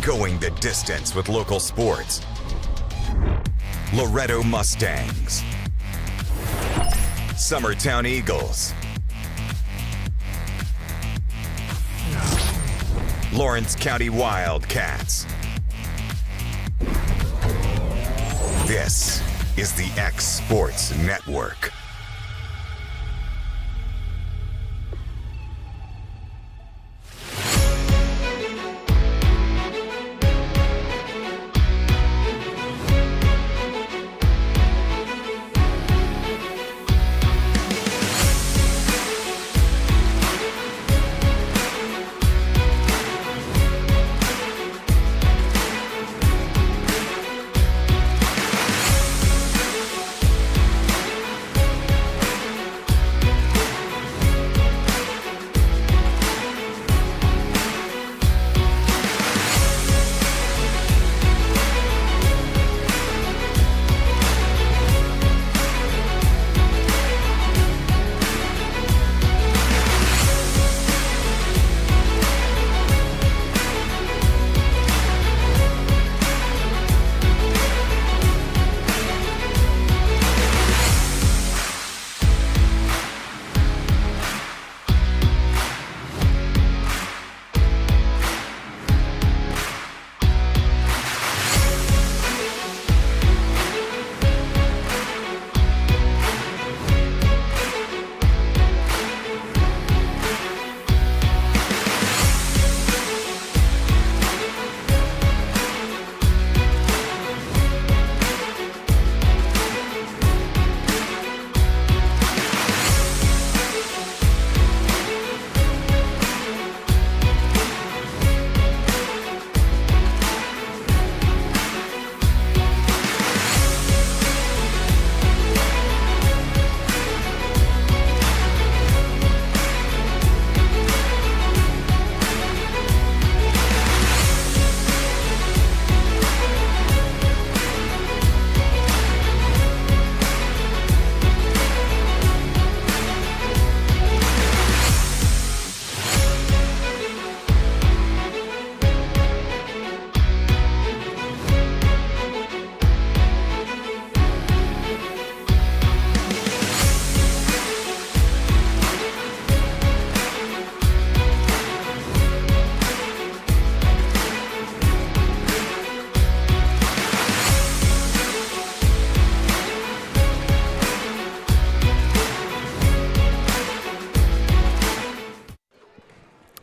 Going the distance with local sports. Loretto Mustangs. Summertown Eagles. Lawrence County Wildcats. This is the X Sports Network.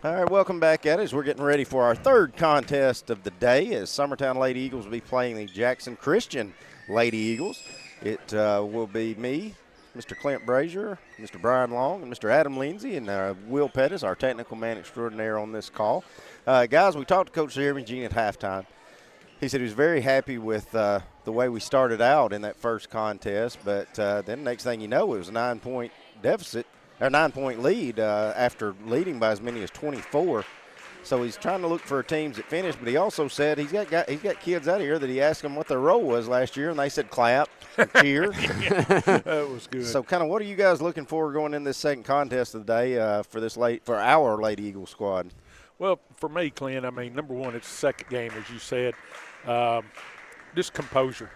All right, welcome back at it as we're getting ready for our third contest of the day as Summertown Lady Eagles will be playing the Jackson Christian Lady Eagles. It will be me, Mr. Clint Brazier, Mr. Brian Long, and Mr. Adam Lindsay, and Will Pettis, our technical man extraordinaire on this call. Guys, we talked to Coach Jeremy Jean at halftime. He said he was very happy with the way we started out in that first contest, but then next thing you know, it was a 9-point deficit. A 9-point lead after leading by as many as 24. So he's trying to look for teams that finish, but he also said he's got kids out here that he asked them what their role was last year, and they said clap and cheer. That was good. So kind of what are you guys looking for going in this second contest of the day for our Lady Eagle squad? Well, for me, Clint, I mean, number one, it's the second game, as you said. Just composure.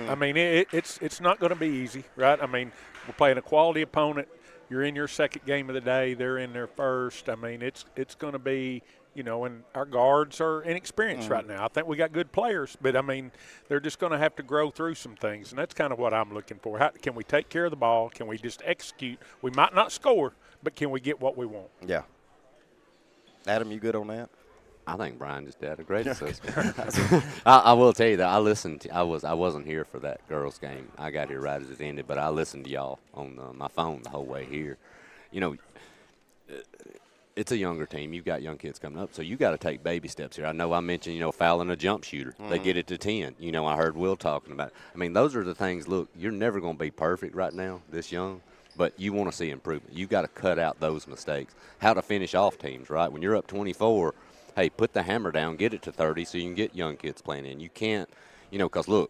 I mean, it's not going to be easy, right? I mean, we're playing a quality opponent. You're in your second game of the day. They're in their first. I mean, it's going to be, and our guards are inexperienced right now. I think we got good players, but, I mean, they're just going to have to grow through some things, and that's kind of what I'm looking for. How can we take care of the ball? Can we just execute? We might not score, but can we get what we want? Yeah. Adam, you good on that? I think Brian just did a great assessment. I will tell you that I listened. I wasn't here for that girls' game. I got here right as it ended, but I listened to y'all on my phone the whole way here. It's a younger team. You've got young kids coming up, so you got to take baby steps here. I know I mentioned, fouling a jump shooter. They get it to 10. I heard Will talking about it. I mean, those are the things. Look, you're never going to be perfect right now, this young, but you want to see improvement. You got to cut out those mistakes. How to finish off teams, right? When you're up 24. Hey, put the hammer down, get it to 30 so you can get young kids playing in. You can't, because, look,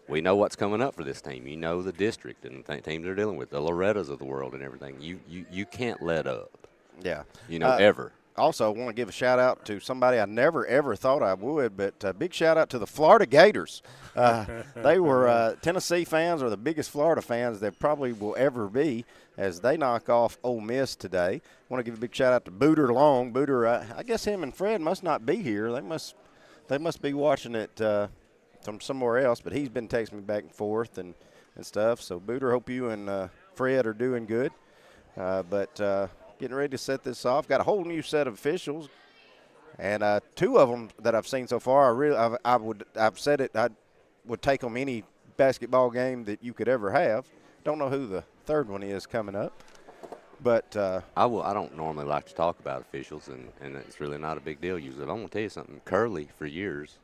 we know what's coming up for this team. You know the district and the teams they're dealing with, the Lorettas of the world and everything. You can't let up. Yeah. Ever. Also, I want to give a shout out to somebody I never ever thought I would, but a big shout out to the Florida Gators. They were Tennessee fans, or the biggest Florida fans there probably will ever be, as they knock off Ole Miss today. I want to give a big shout out to Booter Long. Booter, I guess him and Fred must not be here. They must be watching it from somewhere else, but he's been texting me back and forth and stuff. So Booter, hope you and Fred are doing good. Getting ready to set this off. Got a whole new set of officials, and two of them that I've seen so far. I've said it. I would take them any basketball game that you could ever have. Don't know who the third one is coming up, but I don't normally like to talk about officials, and it's really not a big deal usually. But I'm gonna tell you something. Curly, for years,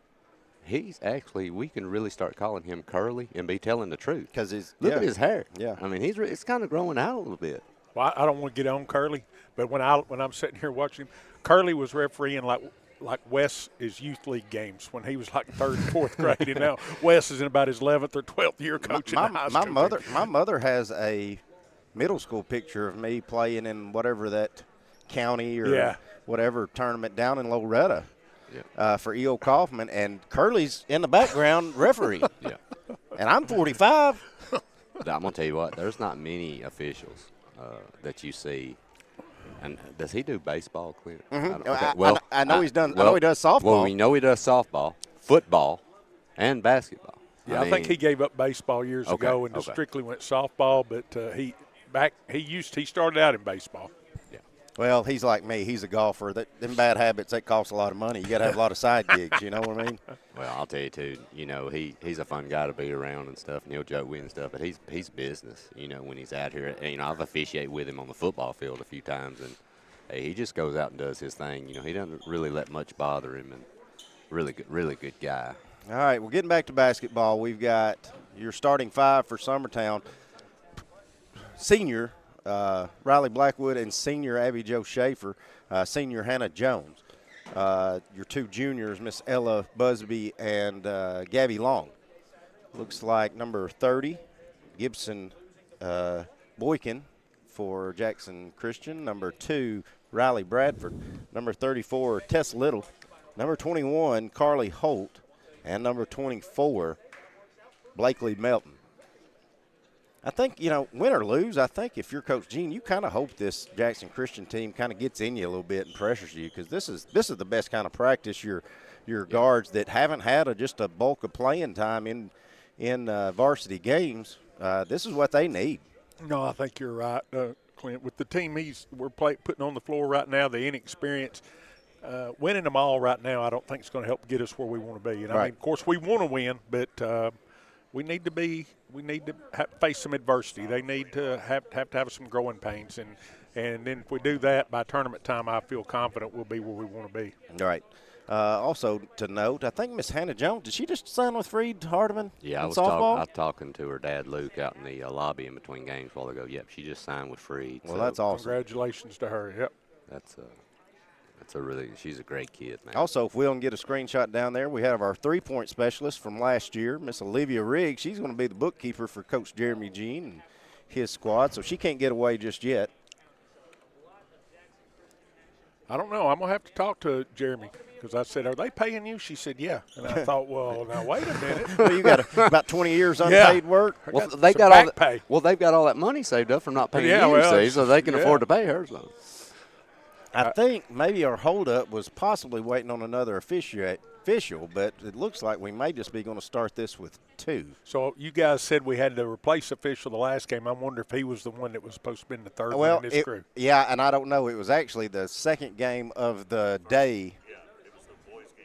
we can really start calling him Curly and be telling the truth. Because look at his hair. Yeah, I mean it's kind of growing out a little bit. Well, I don't want to get on Curly, but when I'm sitting here watching him, Curly was refereeing like Wes' youth league games when he was like third and fourth grade, and now Wes is in about his 11th or 12th year coaching high school. My mother has a middle school picture of me playing in whatever that county or whatever tournament down in Loretta for E.O. Kaufman, and Curly's in the background refereeing. Yeah. And I'm 45. I'm going to tell you what, there's not many officials that you see. And does he do baseball, Clint? Mm-hmm. I know he's done. I know he does softball. Well, we know he does softball, football, and basketball. Yeah, I think he gave up baseball years ago and just strictly went softball. But he started out in baseball. Yeah. Well, he's like me. He's a golfer. Them bad habits, that cost a lot of money. You got to have a lot of side gigs. You know what I mean? Well, I'll tell you too. You know, he's a fun guy to be around and stuff, and he'll joke with and stuff. But he's business. You know, when he's out here, and, I've officiated with him on the football field a few times, and he just goes out and does his thing. You know, he doesn't really let much bother him, and really good guy. All right, we're getting back to basketball. We've got your starting five for Summertown. Senior Riley Blackwood and senior Abby Jo Schaefer, senior Hannah Jones. Your two juniors, Miss Ella Busby and Gabby Long. Looks like number 30, Gibson Boykin for Jackson Christian. Number 2, Riley Bradford. Number 34, Tess Little. Number 21, Carly Holt. And number 24, Blakely Melton. I think, win or lose, I think if you're Coach Gene, you kind of hope this Jackson Christian team kind of gets in you a little bit and pressures you, because this is the best kind of practice your guards that haven't had just a bulk of playing time in varsity games. This is what they need. No, I think you're right, Clint. With the team we're putting on the floor right now, the inexperience, winning them all right now, I don't think it's going to help get us where we want to be. And I mean, of course, we want to win, but we need to face some adversity. They need to have some growing pains, and then if we do that by tournament time, I feel confident we'll be where we want to be. All right. Also to note, I think Miss Hannah Jones, did she just sign with Freed Hardeman? Yeah, I was talking to her dad Luke out in the lobby in between games a while ago. Yep, she just signed with Freed. Well, that's awesome. Congratulations to her. Yep. She's a great kid, man. Also, if we don't get a screenshot down there, we have our three-point specialist from last year, Miss Olivia Riggs. She's going to be the bookkeeper for Coach Jeremy Jean and his squad, so she can't get away just yet. I don't know. I'm going to have to talk to Jeremy, because I said, are they paying you? She said, yeah. And I thought, well, now wait a minute. Well, you got about 20 years unpaid work. Well, they've got all that money saved up from not paying you, so they can afford to pay her. So. I think maybe our holdup was possibly waiting on another official, but it looks like we may just be going to start this with 2. So you guys said we had to replace official the last game. I wonder if he was the one that was supposed to be in the third one in this crew. Yeah, and I don't know. It was actually the second game of the day,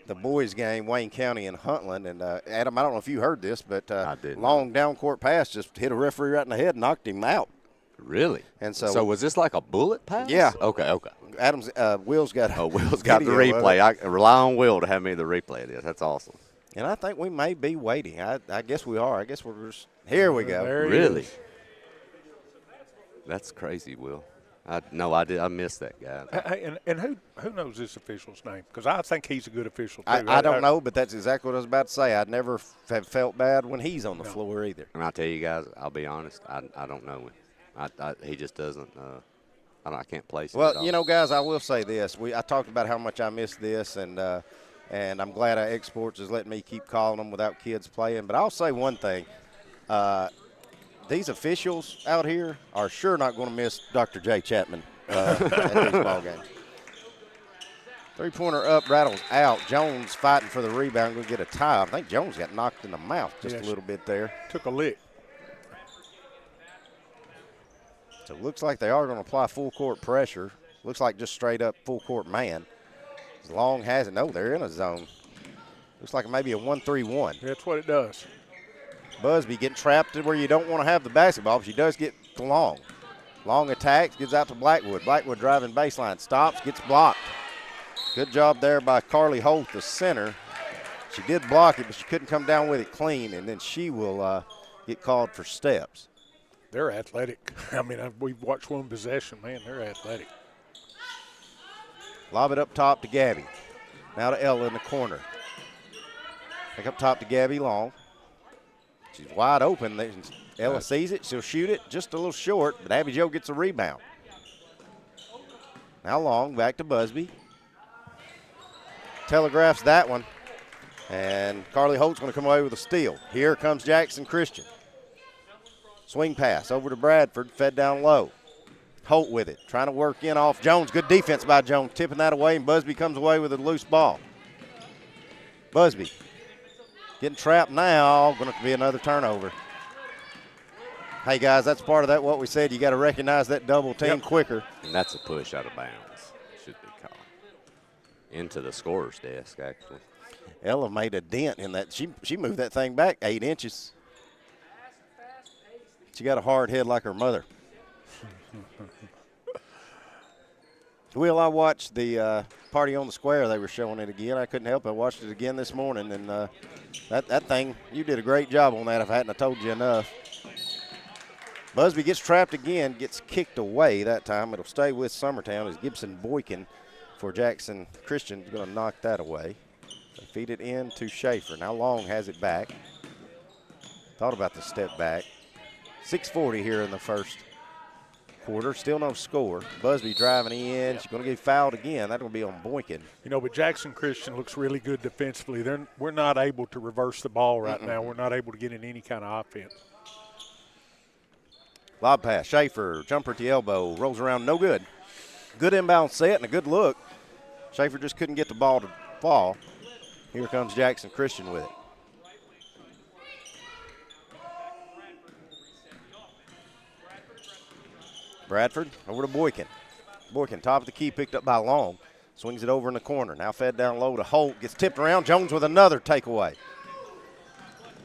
the boys' game, Wayne County and Huntland. And, Adam, I don't know if you heard this, but long down court pass just hit a referee right in the head and knocked him out. Really? And so was this like a bullet pass? Yeah. Okay. Adam's Will's got Will's got the replay. I rely on Will to have me the replay of this. That's awesome. And I think we may be waiting. I guess we are. I guess we're just – here we go. Really? That's crazy, Will. I missed that guy. And who knows this official's name? Because I think he's a good official, too. I don't know, but that's exactly what I was about to say. I'd never have felt bad when he's on the floor either. And I'll tell you guys, I'll be honest, I don't know him. He just doesn't I can't place it. Well, you know, guys, I will say this. I talked about how much I miss this, and I'm glad Exports is letting me keep calling them without kids playing. But I'll say one thing. These officials out here are sure not going to miss Dr. J. Chapman at these ball games. Three-pointer up, rattles out. Jones fighting for the rebound, going to get a tie. I think Jones got knocked in the mouth just a little bit there. Took a lick. So it looks like they are going to apply full-court pressure. Looks like just straight-up full-court man. As Long has it. No, they're in a zone. Looks like maybe a 1-3-1. That's what it does. Busby getting trapped where you don't want to have the basketball, but she does get to Long. Long attacks, gives out to Blackwood. Blackwood driving baseline, stops, gets blocked. Good job there by Carly Holt, the center. She did block it, but she couldn't come down with it clean, and then she will get called for steps. They're athletic. I mean, we've watched one possession. Man, they're athletic. Lob it up top to Gabby. Now to Ella in the corner. Back up top to Gabby Long. She's wide open. Ella sees it. She'll shoot it just a little short, but Abby Jo gets a rebound. Now Long back to Busby. Telegraphs that one. And Carly Holt's going to come away with a steal. Here comes Jackson Christian. Swing pass over to Bradford, fed down low. Holt with it, trying to work in off Jones. Good defense by Jones, tipping that away, and Busby comes away with a loose ball. Busby getting trapped now, going to be another turnover. Hey, guys, that's part of that what we said. You got to recognize that double team quicker. And that's a push out of bounds. Should be called. Into the scorer's desk, actually. Ella made a dent in that. She moved that thing back 8 inches. She got a hard head like her mother. Will, I watched the Party on the Square. They were showing it again. I couldn't help it. I watched it again this morning, and that thing, you did a great job on that if I hadn't have told you enough. Busby gets trapped again, gets kicked away that time. It'll stay with Summertown as Gibson Boykin for Jackson Christian is going to knock that away. They feed it in to Schaefer. Now Long has it back. Thought about the step back. 6:40 here in the first quarter. Still no score. Busby driving in. She's going to get fouled again. That'll be on Boykin. You know, but Jackson Christian looks really good defensively. We're not able to reverse the ball right now. We're not able to get in any kind of offense. Lob pass. Schaefer, jumper at the elbow. Rolls around, no good. Good inbound set and a good look. Schaefer just couldn't get the ball to fall. Here comes Jackson Christian with it. Bradford over to Boykin. Boykin, top of the key, picked up by Long. Swings it over in the corner. Now fed down low to Holt. Gets tipped around. Jones with another takeaway.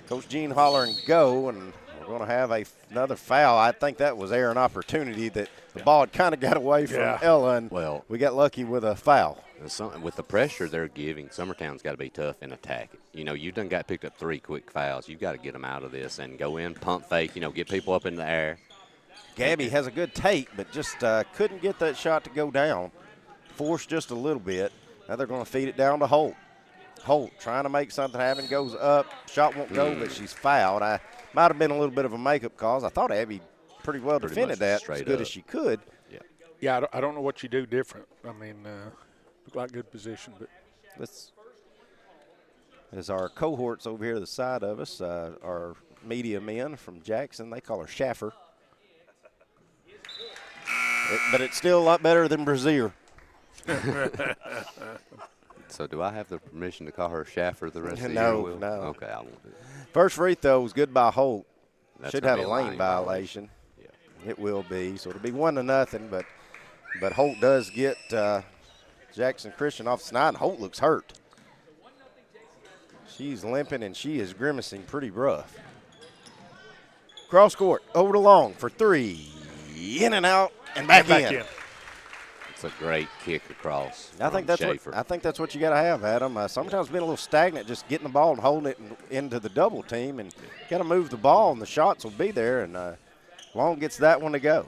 Coach Gene hollering go, and we're going to have another foul. I think that was an opportunity that the ball had kind of got away from Ella, and we got lucky with a foul. With the pressure they're giving, Summertown's got to be tough and attack it. You know, you done got picked up 3 quick fouls. You've got to get them out of this and go in, pump fake, get people up in the air. Gabby has a good take, but just couldn't get that shot to go down. Forced just a little bit. Now they're going to feed it down to Holt. Holt trying to make something happen, goes up. Shot won't go, but she's fouled. I might have been a little bit of a makeup cause. I thought Abby pretty well defended that as good as she could. Yeah, I don't know what you do different. I mean, looked like good position, but this is our cohorts over here to the side of us, our media men from Jackson. They call her Schaffer. But it's still a lot better than Brazier. So do I have the permission to call her Schaffer the rest of the year? No. Okay, I won't do it. First free throw was good by Holt. That's Should gonna have be a lane violation. It will be. So it'll be 1-0, but Holt does get Jackson Christian off the snide. Holt looks hurt. She's limping and she is grimacing pretty rough. Cross court, over to Long for 3. In and out and back in. It's a great kick across. I think that's what you got to have, Adam. Sometimes been a little stagnant, just getting the ball and holding it into the double team, and got to move the ball, and the shots will be there. And Long gets that one to go.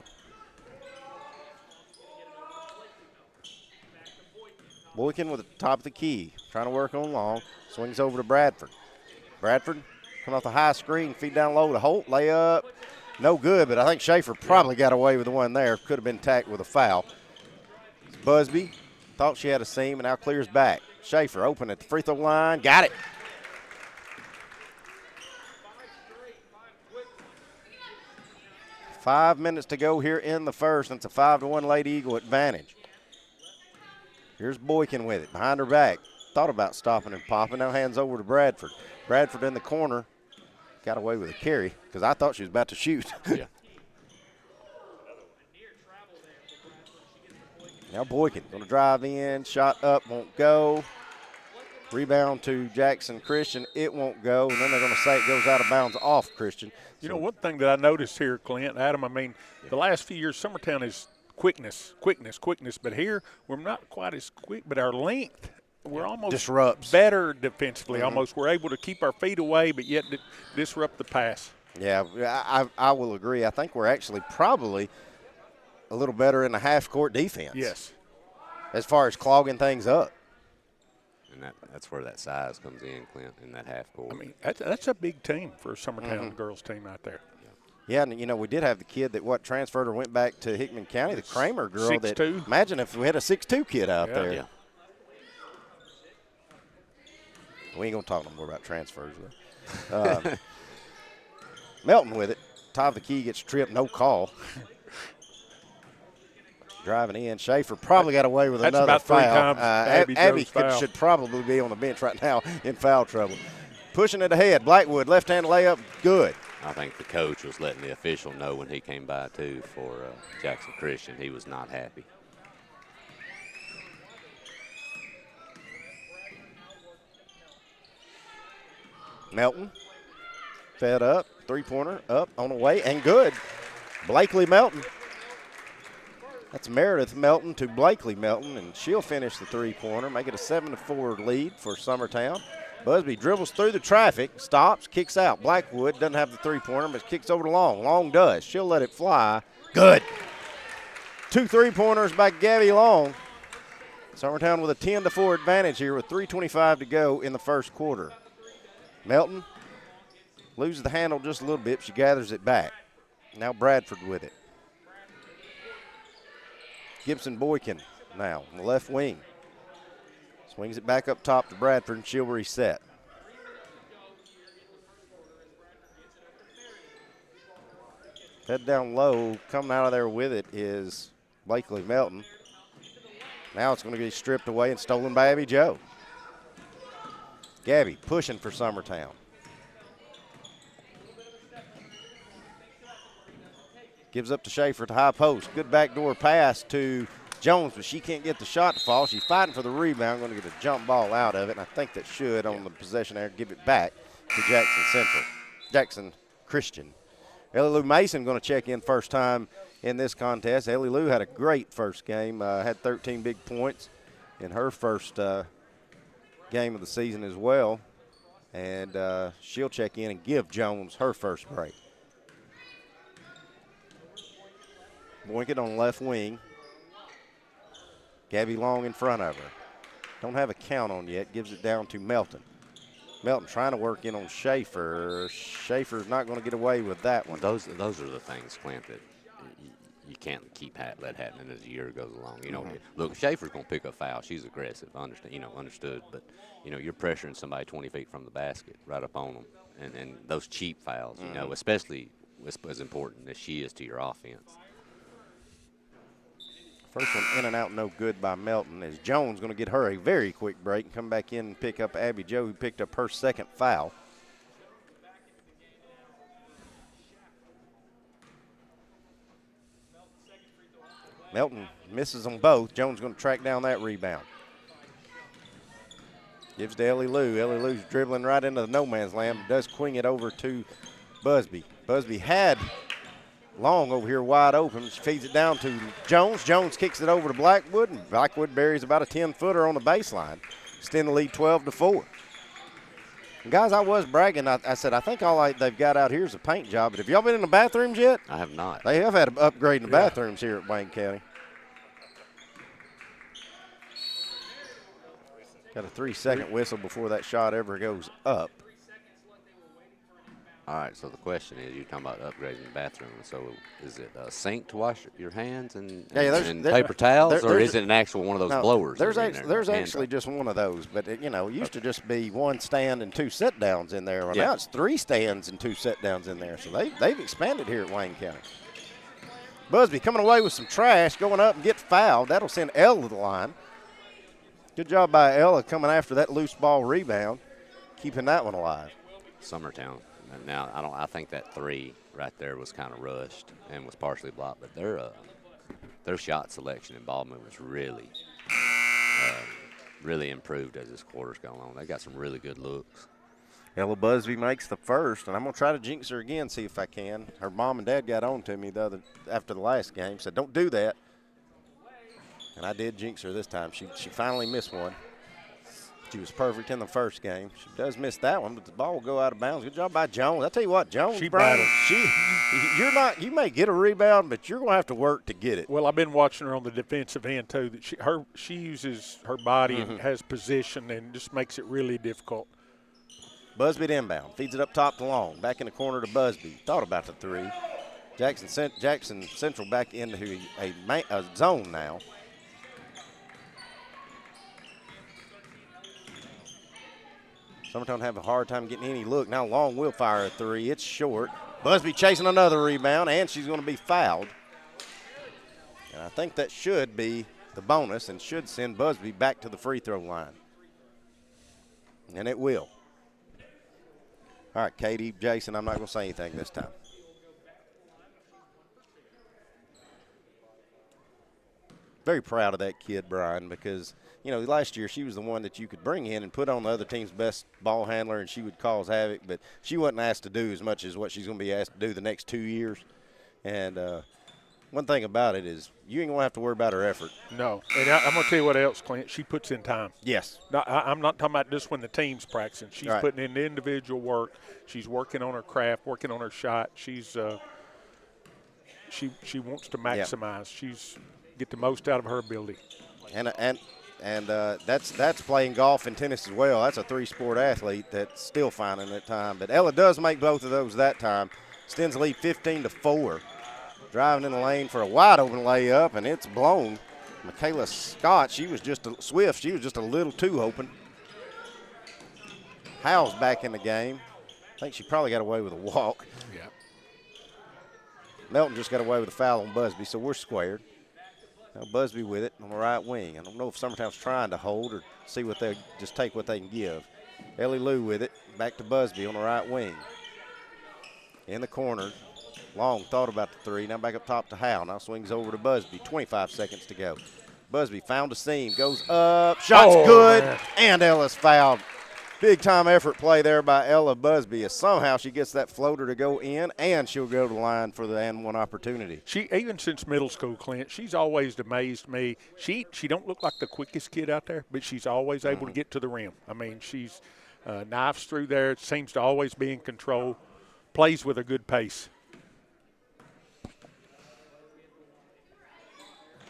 Boykin with the top of the key, trying to work on Long. Swings over to Bradford. Bradford coming off the high screen, feed down low to Holt, layup. No good, but I think Schaefer probably got away with the one there. Could have been tacked with a foul. Busby thought she had a seam and now clears back. Schaefer open at the free throw line. Got it. Five minutes to go here in the first, and it's a 5-1 Lady Eagle advantage. Here's Boykin with it, behind her back. Thought about stopping and popping. Now hands over to Bradford. Bradford in the corner. Got away with a carry because I thought she was about to shoot. Yeah. Now Boykin going to drive in. Shot up, won't go. Rebound to Jackson Christian. It won't go. And then they're going to say it goes out of bounds off Christian. You know, one thing that I noticed here, Clint, Adam, I mean, the last few years, Summertown is quickness. But here, we're not quite as quick, but our length, we're almost disrupts. Better defensively. Almost we're able to keep our feet away, but yet disrupt the pass. Yeah, I will agree. I think we're actually probably a little better in the half-court defense. Yes. As far as clogging things up. And that's where that size comes in, Clint, in that half court. I mean, that's a big team for a Summertown girls team out there. Yeah, and, you know, we did have the kid that, transferred or went back to Hickman County, the Kramer girl. 6'2". Imagine if we had a 6'2" kid out there. Yeah. We ain't going to talk no more about transfers, though. Melton with it. Top of the key gets tripped, no call. Driving in. Schaefer probably got away with That's another about 3 foul. times Abby foul. should probably be on the bench right now in foul trouble. Pushing it ahead. Blackwood, left-hand layup, good. I think the coach was letting the official know when he came by, too, for Jackson Christian. He was not happy. Melton, fed up, three-pointer, up, on the way, and good. Blakely Melton. That's Meredith Melton to Blakely Melton, and she'll finish the three-pointer, make it a 7-4 lead for Summertown. Busby dribbles through the traffic, stops, kicks out. Blackwood doesn't have the three-pointer, but kicks over to Long. Long does. She'll let it fly. Good. 2 3-pointers by Gabby Long. Summertown with a 10-4 advantage here with 3:25 to go in the first quarter. Melton loses the handle just a little bit. She gathers it back. Now Bradford with it. Gibson Boykin now on the left wing. Swings it back up top to Bradford, and she'll reset. Head down low, coming out of there with it is Blakely Melton. Now it's going to be stripped away and stolen by Abby Joe. Gabby pushing for Summertown. Gives up to Schaefer at the high post. Good backdoor pass to Jones, but she can't get the shot to fall. She's fighting for the rebound, going to get a jump ball out of it, and I think that should, on the possession there, give it back to Jackson Christian. Ellie Lou Mason going to check in first time in this contest. Ellie Lou had a great first game, had 13 big points in her first game of the season as well, and she'll check in and give Jones her first break. Boykin on left wing. Gabby Long in front of her. Don't have a count on yet. Gives it down to Melton. Melton trying to work in on Schaefer. Schaefer's not going to get away with that one. Those are the things, Clint, that you can't let happen as the year goes along. You know, look, Schaefer's going to pick up foul. She's aggressive, understood. But, you're pressuring somebody 20 feet from the basket right up on them. And those cheap fouls, especially as important as she is to your offense. First one in and out, no good by Melton, as Jones going to get her a very quick break and come back in and pick up Abby Joe, who picked up her second foul. Melton misses them both. Jones going to track down that rebound. Gives to Ellie Lou. Ellie Lou's dribbling right into the no man's land, but does swing it over to Busby. Busby had Long over here wide open. She feeds it down to Jones. Jones kicks it over to Blackwood, and Blackwood buries about a 10-footer on the baseline. Extend the lead 12-4. And guys, I was bragging. I said, I think all they've got out here is a paint job. But have y'all been in the bathrooms yet? I have not. They have had an upgrade in the bathrooms here at Wayne County. Got a 3-second whistle before that shot ever goes up. All right, so the question is, you're talking about upgrading the bathroom. So is it a sink to wash your hands and paper towels, or is it an actual one of those blowers? There's actually just one of those, but it used to just be one stand and 2 sit-downs in there. Well, now it's 3 stands and 2 sit-downs in there. So they've expanded here at Wayne County. Busby coming away with some trash, going up and get fouled. That'll send Ella to the line. Good job by Ella coming after that loose ball rebound, keeping that one alive. Summertown. Now, I think that 3 right there was kind of rushed and was partially blocked, but their shot selection and ball movement was really improved as this quarter's gone on. They got some really good looks. Ella Busby makes the first, and I'm going to try to jinx her again, see if I can. Her mom and dad got on to me after the last game, said, don't do that. And I did jinx her this time. She finally missed one. She was perfect in the first game. She does miss that one, but the ball will go out of bounds. Good job by Jones. I tell you what, Jones, Brian, you may get a rebound, but you're going to have to work to get it. Well, I've been watching her on the defensive end too. That she uses her body and has position and just makes it really difficult. Busby to inbound, feeds it up top to Long, back in the corner to Busby. Thought about the 3. Jackson Central back into a zone now. Summertown have a hard time getting any look. Now Long will fire a 3. It's short. Busby chasing another rebound, and she's going to be fouled. And I think that should be the bonus and should send Busby back to the free throw line. And it will. All right, Katie, Jason, I'm not going to say anything this time. Very proud of that kid, Brian, because – last year she was the one that you could bring in and put on the other team's best ball handler, and she would cause havoc. But she wasn't asked to do as much as what she's going to be asked to do the next 2 years. And one thing about it is you ain't going to have to worry about her effort. No. And I'm going to tell you what else, Clint. She puts in time. Yes. No, I'm not talking about just when the team's practicing. She's putting in the individual work. She's working on her craft, working on her shot. She's she wants to maximize. She's get the most out of her ability. And that's playing golf and tennis as well. That's a 3-sport athlete that's still finding that time. But Ella does make both of those that time. Extends the lead 15-4. Driving in the lane for a wide-open layup, and it's blown. Michaela Scott, she was just a little too open. Howell's back in the game. I think she probably got away with a walk. Yeah. Melton just got away with a foul on Busby, so we're squared. Now Busby with it on the right wing. I don't know if Summertown's trying to hold or see what they just take what they can give. Ellie Lou with it. Back to Busby on the right wing. In the corner. Long thought about the 3. Now back up top to Howell. Now swings over to Busby. 25 seconds to go. Busby found a seam. Goes up. Shot's good. Man. And Ella's fouled. Big time effort play there by Ella Busby. As somehow she gets that floater to go in, and she'll go to the line for the and one opportunity. She even since middle school, Clint, she's always amazed me. She don't look like the quickest kid out there, but she's always able to get to the rim. I mean, she's knifes through there. Seems to always be in control. Plays with a good pace.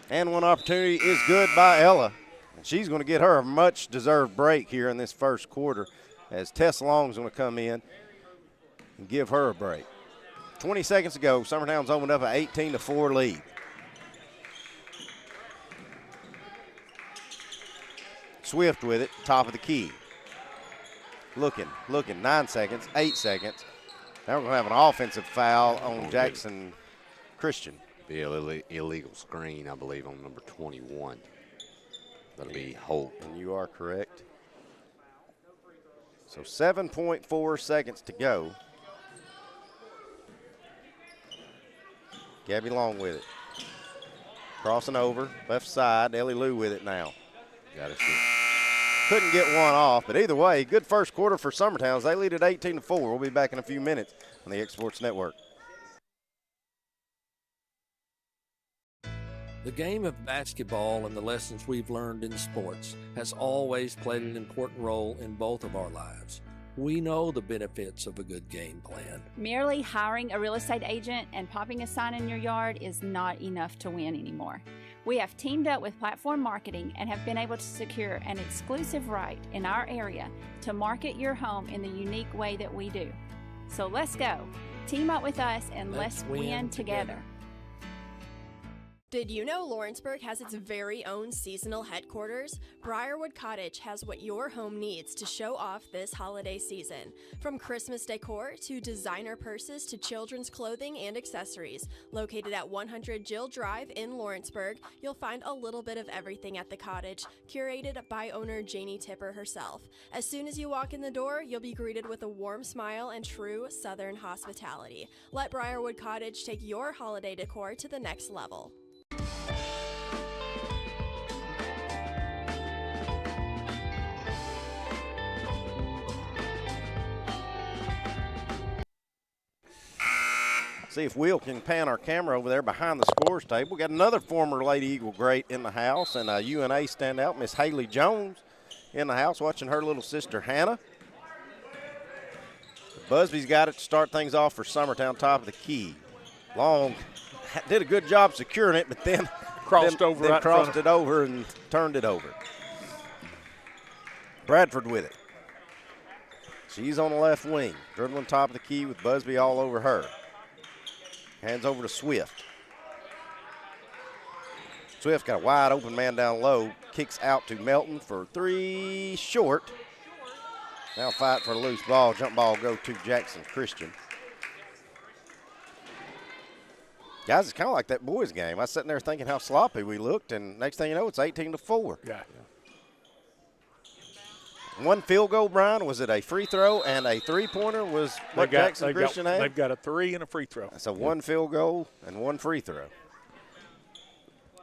And one opportunity is good by Ella. She's going to get her a much-deserved break here in this first quarter as Tess Long's going to come in and give her a break. 20 seconds to go. Summertown's opened up an 18-4 lead. Swift with it, top of the key. Looking. 9 seconds, 8 seconds. Now we're going to have an offensive foul on Jackson Christian. Be an illegal screen, I believe, on number 21. That'll be Holt. And you are correct. So 7.4 seconds to go. Gabby Long with it. Crossing over, left side. Ellie Lou with it now. Got it. Couldn't get one off, but either way, good first quarter for Summertown. They lead at 18-4. We'll be back in a few minutes on the X Sports Network. The game of basketball and the lessons we've learned in sports has always played an important role in both of our lives. We know the benefits of a good game plan. Merely hiring a real estate agent and popping a sign in your yard is not enough to win anymore. We have teamed up with Platform Marketing and have been able to secure an exclusive right in our area to market your home in the unique way that we do. So let's go. Team up with us and let's win together. Did you know Lawrenceburg has its very own seasonal headquarters? Briarwood Cottage has what your home needs to show off this holiday season. From Christmas decor to designer purses to children's clothing and accessories. Located at 100 Jill Drive in Lawrenceburg, you'll find a little bit of everything at the cottage, curated by owner Janie Tipper herself. As soon as you walk in the door, you'll be greeted with a warm smile and true Southern hospitality. Let Briarwood Cottage take your holiday decor to the next level. See if Will can pan our camera over there behind the scores table. We got another former Lady Eagle great in the house, and a UNA standout, Miss Haley Jones, in the house watching her little sister Hannah. Busby's got it to start things off for Summertown, top of the key. Long, did a good job securing it, but then Crossed over right in front crossed of it over and turned it over. Bradford with it. She's on the left wing, dribbling top of the key with Busby all over her. Hands over to Swift. Swift got a wide open man down low. Kicks out to Melton for three, short. Now fight for a loose ball. Jump ball go to Jackson Christian. Guys, it's kind of like that boys game. I was sitting there thinking how sloppy we looked, and next thing you know, it's 18-4. Yeah. One field goal, Brian. Was it a free throw and a three-pointer was what Jackson Christian had? They've got a 3 and a free throw. So one field goal and one free throw.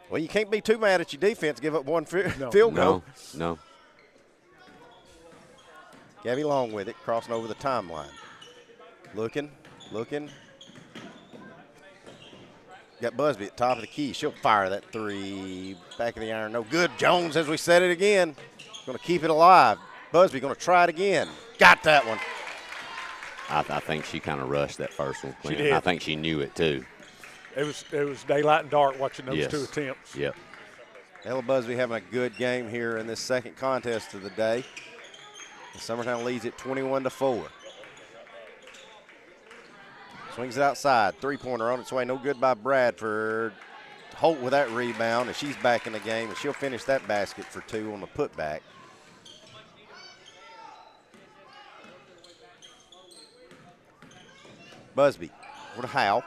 Well, you can't be too mad at your defense, give up one field goal. No. Gabby Long with it, crossing over the timeline. Looking. Got Busby at top of the key. She'll fire that three. Back of the iron, no good. Jones, as we said it again, going to keep it alive. Busby going to try it again. Got that one. I think she kind of rushed that first one, Clint. She did. I think she knew it, too. It was daylight and dark watching those two attempts. Yep. Ella Busby having a good game here in this second contest of the day. Summertown leads it 21-4. Swings it outside. Three-pointer on its way. No good by Bradford. Holt with that rebound, and she's back in the game, and she'll finish that basket for two on the putback. Busby with a Howe.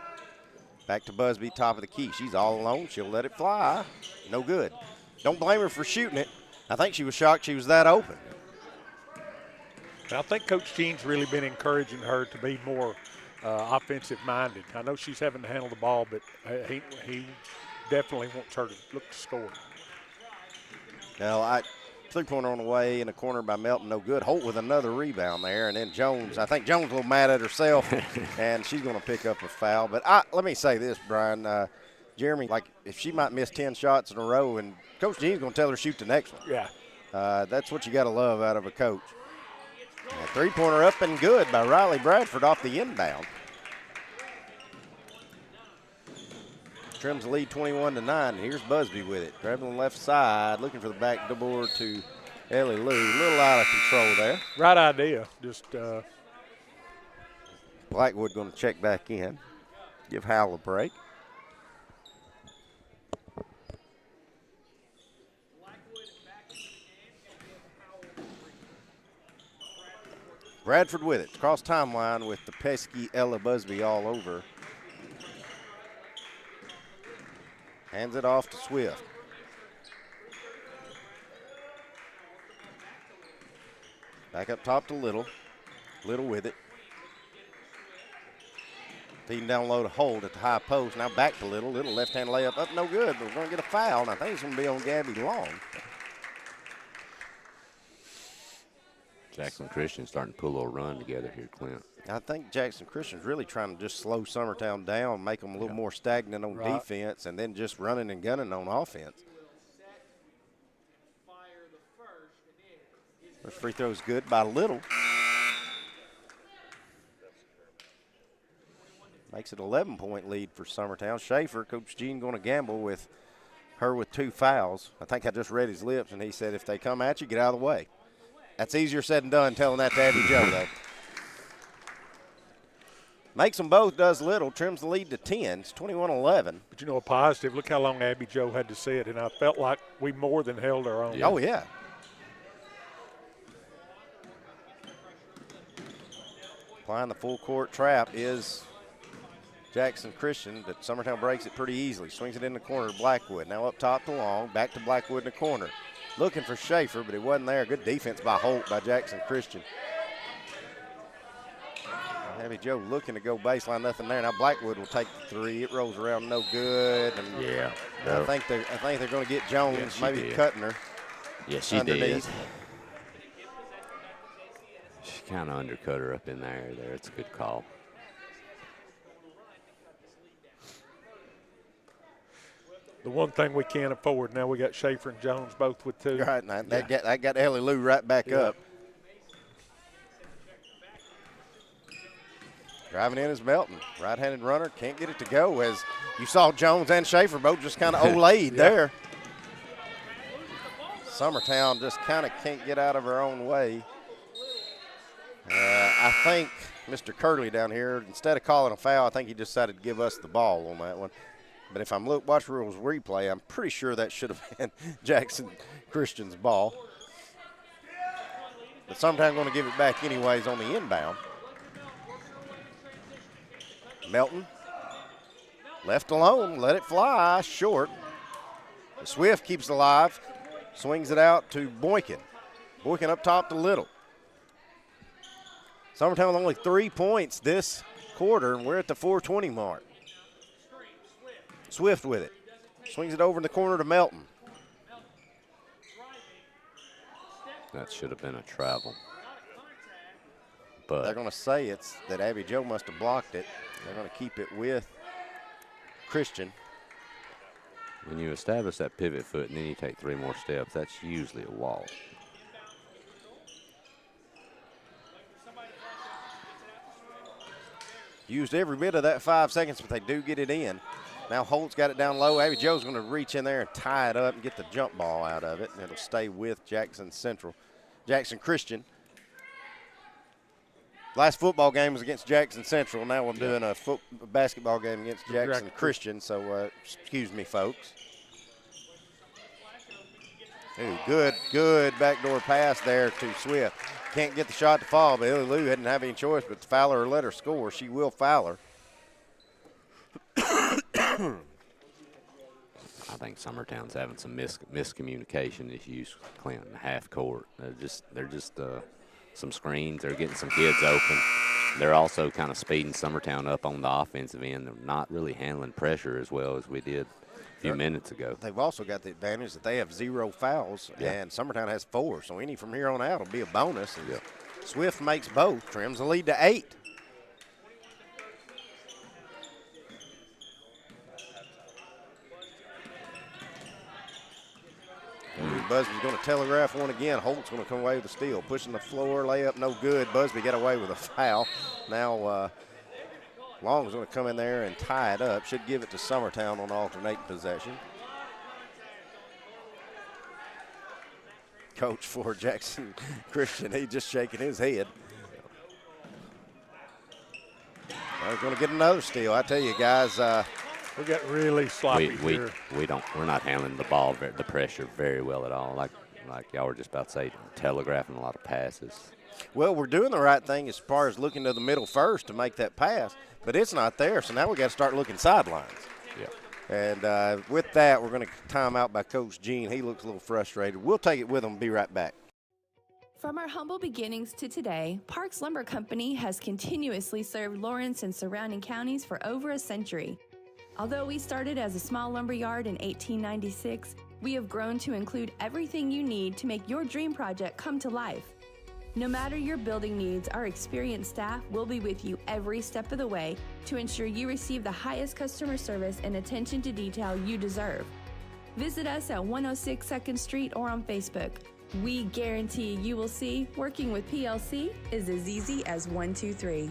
Back to Busby, top of the key. She's all alone. She'll let it fly. No good. Don't blame her for shooting it. I think she was shocked she was that open. I think Coach Jean's really been encouraging her to be more offensive-minded. I know she's having to handle the ball, but he definitely wants her to look to score. Now, three-pointer on the way in the corner by Melton, no good. Holt with another rebound there, and then Jones. I think Jones a little mad at herself, and she's going to pick up a foul. But let me say this, Brian. Jeremy, like if she might miss 10 shots in a row, and Coach Jean's going to tell her to shoot the next one. Yeah. That's what you got to love out of a coach. A three-pointer up and good by Riley Bradford off the inbound. Trims the lead 21-9. Here's Busby with it. Dribbling left side, looking for the back door to Ellie Lou. A little out of control there. Right idea. Just Blackwood going to check back in. Give Howell a break. Bradford with it. Cross timeline with the pesky Ella Busby all over. Hands it off to Swift. Back up top to Little. Little with it. Feeding down low to Holt at the high post. Now back to Little. Little left-hand layup up, no good. But we're going to get a foul, and I think it's going to be on Gabby Long. Jackson Christian starting to pull a little run together here, Clint. I think Jackson Christian's really trying to just slow Summertown down, make them a little more stagnant on defense, and then just running and gunning on offense. First free throw is good by Little. Makes it an 11-point lead for Summertown. Schaefer, Coach Jean going to gamble with her with two fouls. I think I just read his lips, and he said if they come at you, get out of the way. That's easier said than done telling that to Abby Joe, though. Makes them both, does little, trims the lead to 10. It's 21-11. But you know, a positive, look how long Abby Jo had to sit, and I felt like we more than held our own. Yeah. Oh, yeah. Applying the full court trap is Jackson Christian, but Summertown breaks it pretty easily. Swings it in the corner to Blackwood. Now up top to Long, back to Blackwood in the corner. Looking for Schaefer, but it wasn't there. Good defense by Holt by Jackson Christian. Abby Jo looking to go baseline, nothing there. Now Blackwood will take the three. It rolls around, no good. And Yeah. I think they're going to get Jones, Yeah, she maybe did. cutting her. Yeah, she underneath. did. She kind of undercut her up in there. It's a good call. The one thing we can't afford, now we got Schaefer and Jones both with 2. Right, now that got Ellie Lou right back up. Driving in is Melton. Right-handed runner, can't get it to go as you saw Jones and Schaefer both just kind of olayed there. Summertown just kind of can't get out of her own way. I think Mr. Curley down here, instead of calling a foul, I think he decided to give us the ball on that one. But if I'm watch rules replay, I'm pretty sure that should have been Jackson Christian's ball. But Summertown going to give it back anyways on the inbound. Melton, left alone, let it fly, short. The Swift keeps it alive, swings it out to Boykin. Boykin up top to Little. Summertown with only 3 points this quarter, and we're at the 4:20 mark. Swift with it. Swings it over in the corner to Melton. That should have been a travel. But They're going to say it's that Abby Jo must have blocked it. They're going to keep it with Christian. when you establish that pivot foot and then you take 3 more steps, that's usually a wall. Used every bit of that 5 seconds, but they do get it in. Now Holt's got it down low. Abby Jo's going to reach in there and tie it up and get the jump ball out of it. And it'll stay with Jackson Christian. Last football game was against Jackson Central. Now we're doing a basketball game against Jackson Christian. So excuse me, folks. Ooh, good backdoor pass there to Swift. Can't get the shot to fall, but Ellie Lou didn't have any choice but to foul her or let her score. She will foul her. I think Summertown's having some miscommunication issues, Clinton, half court. They're just some screens. They're getting some kids open. They're also kind of speeding Summertown up on the offensive end. They're not really handling pressure as well as we did a few minutes ago. They've also got the advantage that they have 0 fouls, and Summertown has 4. So any from here on out will be a bonus. And Swift makes both, trims the lead to 8. Busby's going to telegraph one again. Holt's going to come away with the steal. Pushing the floor, layup, no good. Busby got away with a foul. Now Long is going to come in there and tie it up. Should give it to Summertown on alternating possession. Coach for Jackson Christian, he's just shaking his head. They're going to get another steal. I tell you, guys. We got really sloppy here. We're not handling the ball, the pressure very well at all. Like y'all were just about to say, telegraphing a lot of passes. Well, we're doing the right thing as far as looking to the middle first to make that pass, but it's not there. So now we got to start looking sidelines. Yeah. And with that, we're going to time out by Coach Gene. He looks a little frustrated. We'll take it with him and be right back. From our humble beginnings to today, Parks Lumber Company has continuously served Lawrence and surrounding counties for over a century. Although we started as a small lumber yard in 1896, we have grown to include everything you need to make your dream project come to life. No matter your building needs, our experienced staff will be with you every step of the way to ensure you receive the highest customer service and attention to detail you deserve. Visit us at 106 2nd Street or on Facebook. We guarantee you will see working with PLC is as easy as 1, 2, 3.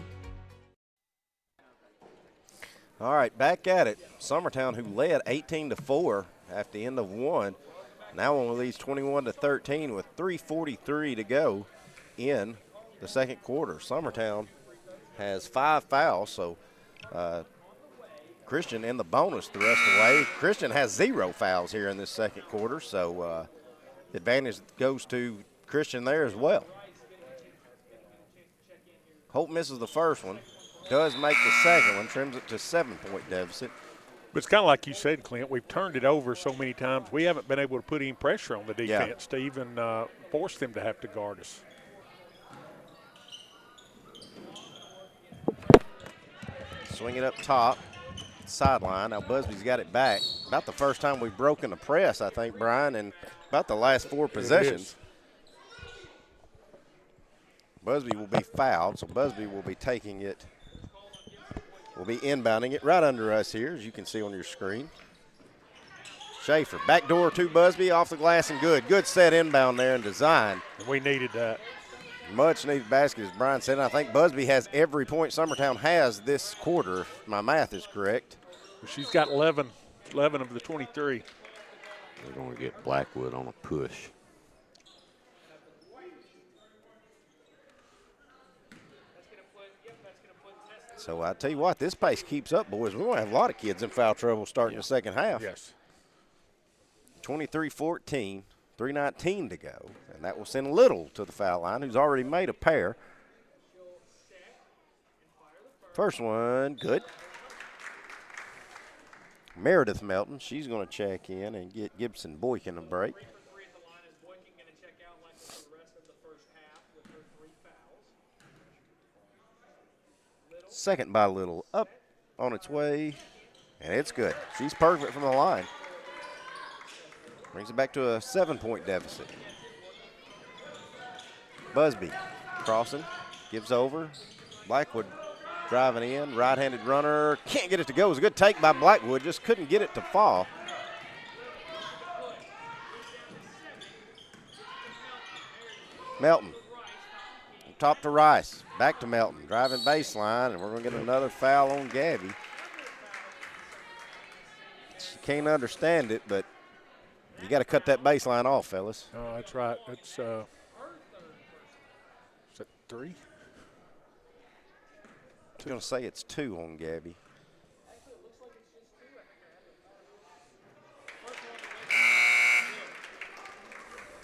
All right, back at it. Summertown, who led 18-4 at the end of 1, now only leads 21-13 with 3:43 to go in the second quarter. Summertown has 5 fouls, so Christian in the bonus the rest of the way. Christian has 0 fouls here in this second quarter, so advantage goes to Christian there as well. Holt misses the first one, does make the second one, trims it to 7-point deficit. But it's kind of like you said, Clint, we've turned it over so many times. We haven't been able to put any pressure on the defense to even force them to have to guard us. Swing it up top, sideline. Now Busby's got it back. About the first time we've broken the press, I think, Brian, in about the last 4 possessions. Busby will be fouled, so Busby will be taking it. We'll be inbounding it right under us here, as you can see on your screen. Schaefer, backdoor to Busby, off the glass and good. Good set inbound there and design. And we needed that. Much needed basket, as Brian said. And I think Busby has every point Summertown has this quarter, if my math is correct. She's got 11 of the 23. They're going to get Blackwood on a push. So I tell you what, this pace keeps up, boys. We're going to have a lot of kids in foul trouble starting the second half. Yes. 23-14, 3:19 to go. And that will send Little to the foul line, who's already made a pair. First one, good. Meredith Melton, she's going to check in and get Gibson Boykin a break. Second by Little, up on its way, and it's good. She's perfect from the line. Brings it back to a 7-point deficit. Busby crossing, gives over. Blackwood driving in, right-handed runner, can't get it to go. It was a good take by Blackwood, just couldn't get it to fall. Melton. Top to Rice, back to Melton, driving baseline, and we're going to get another foul on Gabby. She can't understand it, but you got to cut that baseline off, fellas. Oh, that's right. That's is that 3? I was going to say it's 2 on Gabby.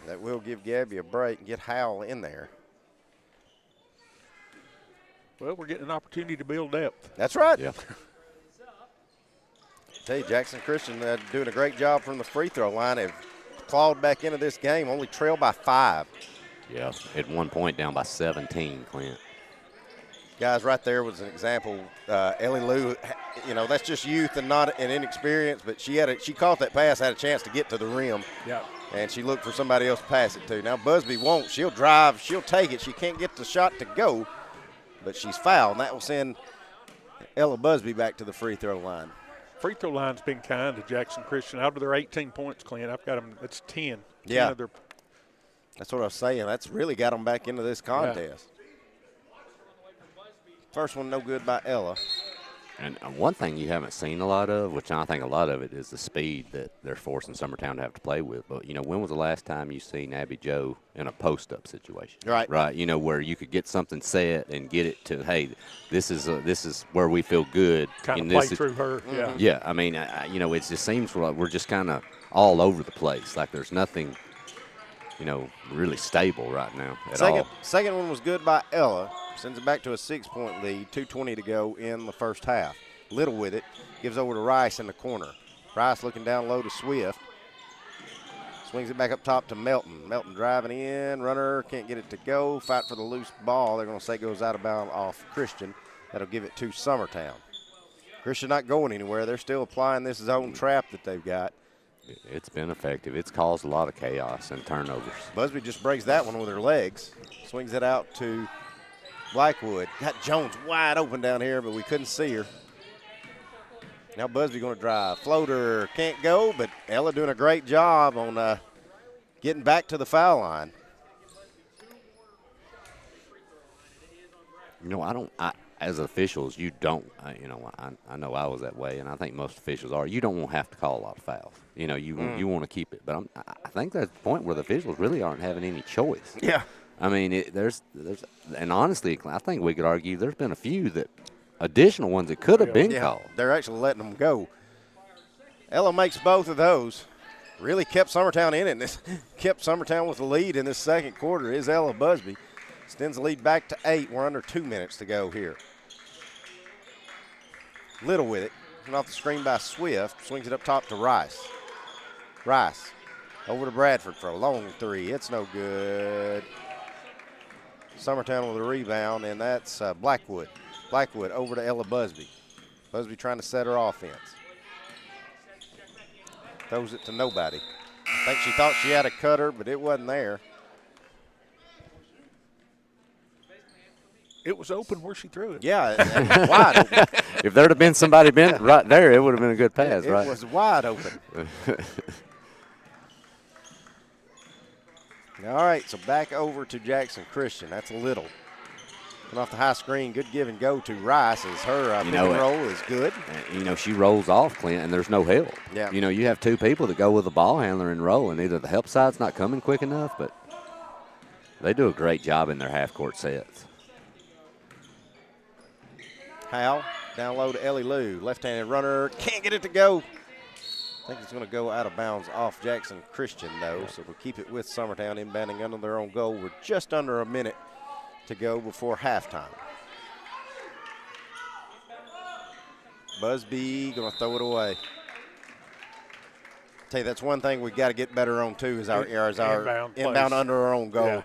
That will give Gabby a break and get Howell in there. Well, we're getting an opportunity to build depth. That's right. Yeah. Tell you, Jackson Christian doing a great job from the free throw line. They've clawed back into this game, only trailed by 5. Yeah, at 1 point down by 17, Clint. Guys, right there was an example. Ellie Lou, you know, that's just youth and not an inexperience, but she caught that pass, had a chance to get to the rim. Yeah. And she looked for somebody else to pass it to. Now Busby won't. She'll drive. She'll take it. She can't get the shot to go, but she's fouled, and that will send Ella Busby back to the free throw line. Free throw line's been kind to Jackson Christian. Out of their 18 points, Clint, I've got them. It's 10. Yeah. 10 of their. That's what I was saying. That's really got them back into this contest. Yeah. First one no good by Ella. And one thing you haven't seen a lot of, which I think a lot of it is the speed that they're forcing Summertown to have to play with. But, you know, when was the last time you seen Abby Joe in a post-up situation? Right. Right, you know, where you could get something set and get it to, hey, this is where we feel good. Kind of play through her, yeah. Yeah, I mean, you know, it just seems like we're just kind of all over the place. Like there's nothing, you know, really stable right now at all. Second one was good by Ella. Sends it back to a 6-point lead, 2:20 to go in the first half. Little with it, gives over to Rice in the corner. Rice looking down low to Swift. Swings it back up top to Melton. Melton driving in, runner can't get it to go. Fight for the loose ball. They're going to say it goes out of bounds off Christian. That'll give it to Summertown. Christian not going anywhere. They're still applying this zone trap that they've got. It's been effective. It's caused a lot of chaos and turnovers. Busby just breaks that one with her legs. Swings it out to Blackwood. Got Jones wide open down here, but we couldn't see her. Now Busby going to drive. Floater can't go, but Ella doing a great job on getting back to the foul line. You know, as officials, you don't, you know, I know I was that way, and I think most officials are. You don't want to have to call a lot of fouls. You know, you want to keep it. But I think there's a point where the officials really aren't having any choice. Yeah. I mean, and honestly, I think we could argue there's been a few additional ones that could have been called. They're actually letting them go. Ella makes both of those. Really kept Summertown in it. Kept Summertown with the lead in this second quarter is Ella Busby. Extends the lead back to 8. We're under 2 minutes to go here. Little with it. And off the screen by Swift. Swings it up top to Rice. Rice over to Bradford for a long three. It's no good. Summertown with a rebound, and that's Blackwood. Blackwood over to Ella Busby. Busby trying to set her offense. Throws it to nobody. I think she thought she had a cutter, but it wasn't there. It was open where she threw it. Yeah, wide open. If there'd have been somebody bent right there, it would have been a good pass, right? It was wide open. All right, so back over to Jackson Christian. That's Little. And off the high screen, good give and go to Rice as her pick and roll is good. She rolls off, Clint, and there's no help. Yeah. You have two people that go with the ball handler and roll, and either the help side's not coming quick enough, but they do a great job in their half-court sets. Howell down low to Ellie Lou. Left-handed runner. Can't get it to go. I think it's going to go out of bounds off Jackson Christian, though, so we'll keep it with Summertown inbounding under their own goal. We're just under a minute to go before halftime. Busby going to throw it away. Tell you, that's one thing we got to get better on, too, is our inbound under our own goal. Yeah.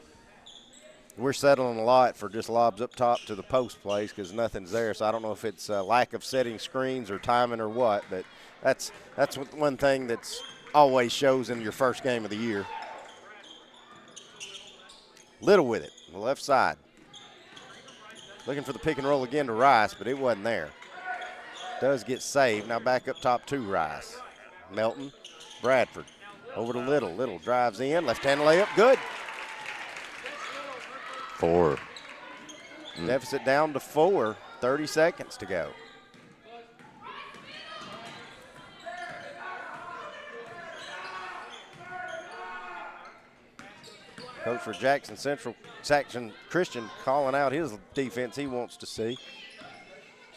We're settling a lot for just lobs up top to the post plays because nothing's there. So I don't know if it's a lack of setting screens or timing or what, but that's one thing that's always shows in your first game of the year. Little with it, on the left side. Looking for the pick and roll again to Rice, but it wasn't there. Does get saved. Now back up top to Rice. Melton, Bradford, over to Little. Little drives in, left-hand layup, good. 4. Deficit down to 4, 30 seconds to go. Coach for Jackson Christian calling out his defense he wants to see.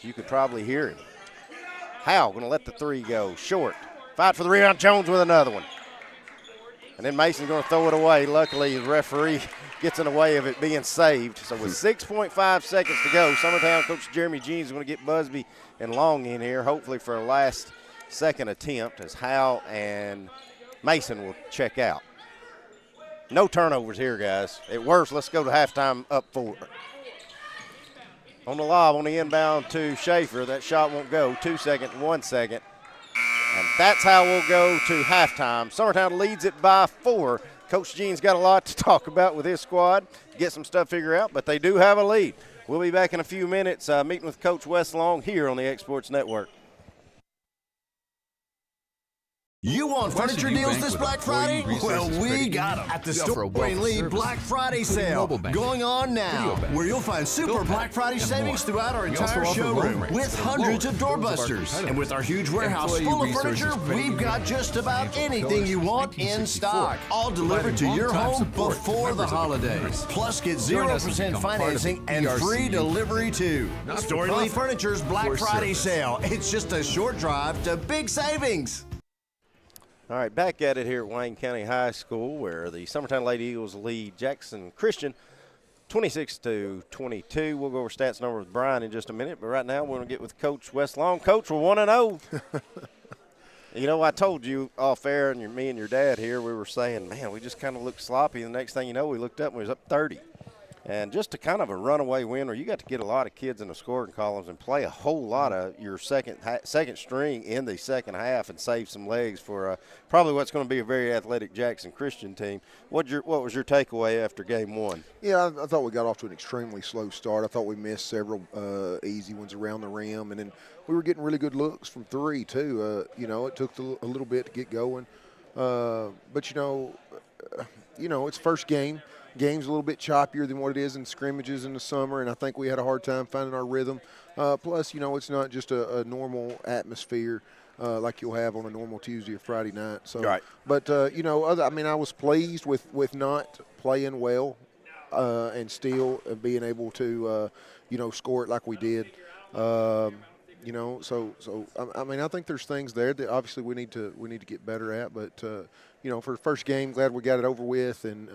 You could probably hear him. Howell going to let the three go. Short. Fight for the rebound. Jones with another one. And then Mason's going to throw it away. Luckily, the referee gets in the way of it being saved. So with 6.5 seconds to go, Summertown coach Jeremy Jeans is going to get Busby and Long in here, hopefully for a last second attempt as Howell and Mason will check out. No turnovers here, guys. At worst, let's go to halftime up 4. On the lob, on the inbound to Schaefer. That shot won't go. 2 seconds, 1 second. And that's how we'll go to halftime. Summertown leads it by 4. Coach Jean's got a lot to talk about with his squad, get some stuff figured out, but they do have a lead. We'll be back in a few minutes meeting with Coach Wes Long here on the Exports Network. You want furniture deals this Black Friday? Well, we got them at the Store and Lee Black Friday sale going on now, where you'll find super Black Friday savings throughout our entire showroom with hundreds of doorbusters. And with our huge warehouse full of furniture, we've got just about anything you want in stock, all delivered to your home before the holidays. Plus, get 0% financing and free delivery too. Store and Lee Furniture's Black Friday sale. It's just a short drive to big savings. All right, back at it here at Wayne County High School where the Summertown Lady Eagles lead Jackson Christian 26-22. We'll go over stats number with Brian in just a minute, but right now we're going to get with Coach Wes Long. Coach, we're 1-0. You know, I told you off air, and me and your dad here, we were saying, man, we just kind of looked sloppy. The next thing you know, we looked up and we was up 30. And just a kind of a runaway win where you got to get a lot of kids in the scoring columns and play a whole lot of your second string in the second half and save some legs for probably what's going to be a very athletic Jackson Christian team. What was your takeaway after game 1? Yeah, I thought we got off to an extremely slow start. I thought we missed several easy ones around the rim, and then we were getting really good looks from 3 too. It took a little bit to get going, but it's first game. Game's a little bit choppier than what it is in scrimmages in the summer, and I think we had a hard time finding our rhythm. Plus, it's not just a normal atmosphere like you'll have on a normal Tuesday or Friday night. So, right. But I was pleased with not playing well and still being able to, score it like we did. So I mean, I think there's things there that obviously we need to get better at. But for the first game, glad we got it over with and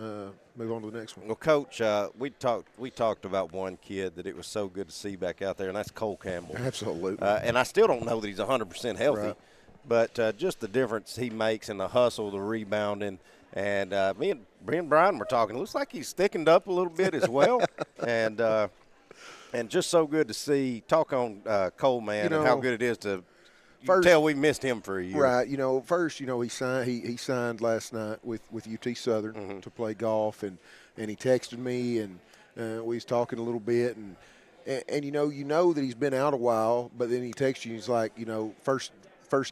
move on to the next one. Well, Coach, we talked about one kid that it was so good to see back out there, and that's Cole Campbell. Absolutely. And I still don't know that he's 100% healthy, Right. but just the difference he makes in the hustle, the rebounding, and me and Brian were talking. It looks like he's thickened up a little bit as well, and just so good to see. Talk on Cole, man, and how good it is to. First, tell we missed him for a year. Right. First, he signed last night with UT Southern to play golf, and he texted me, and we was talking a little bit, and that he's been out a while, but then he texts you, he's like, first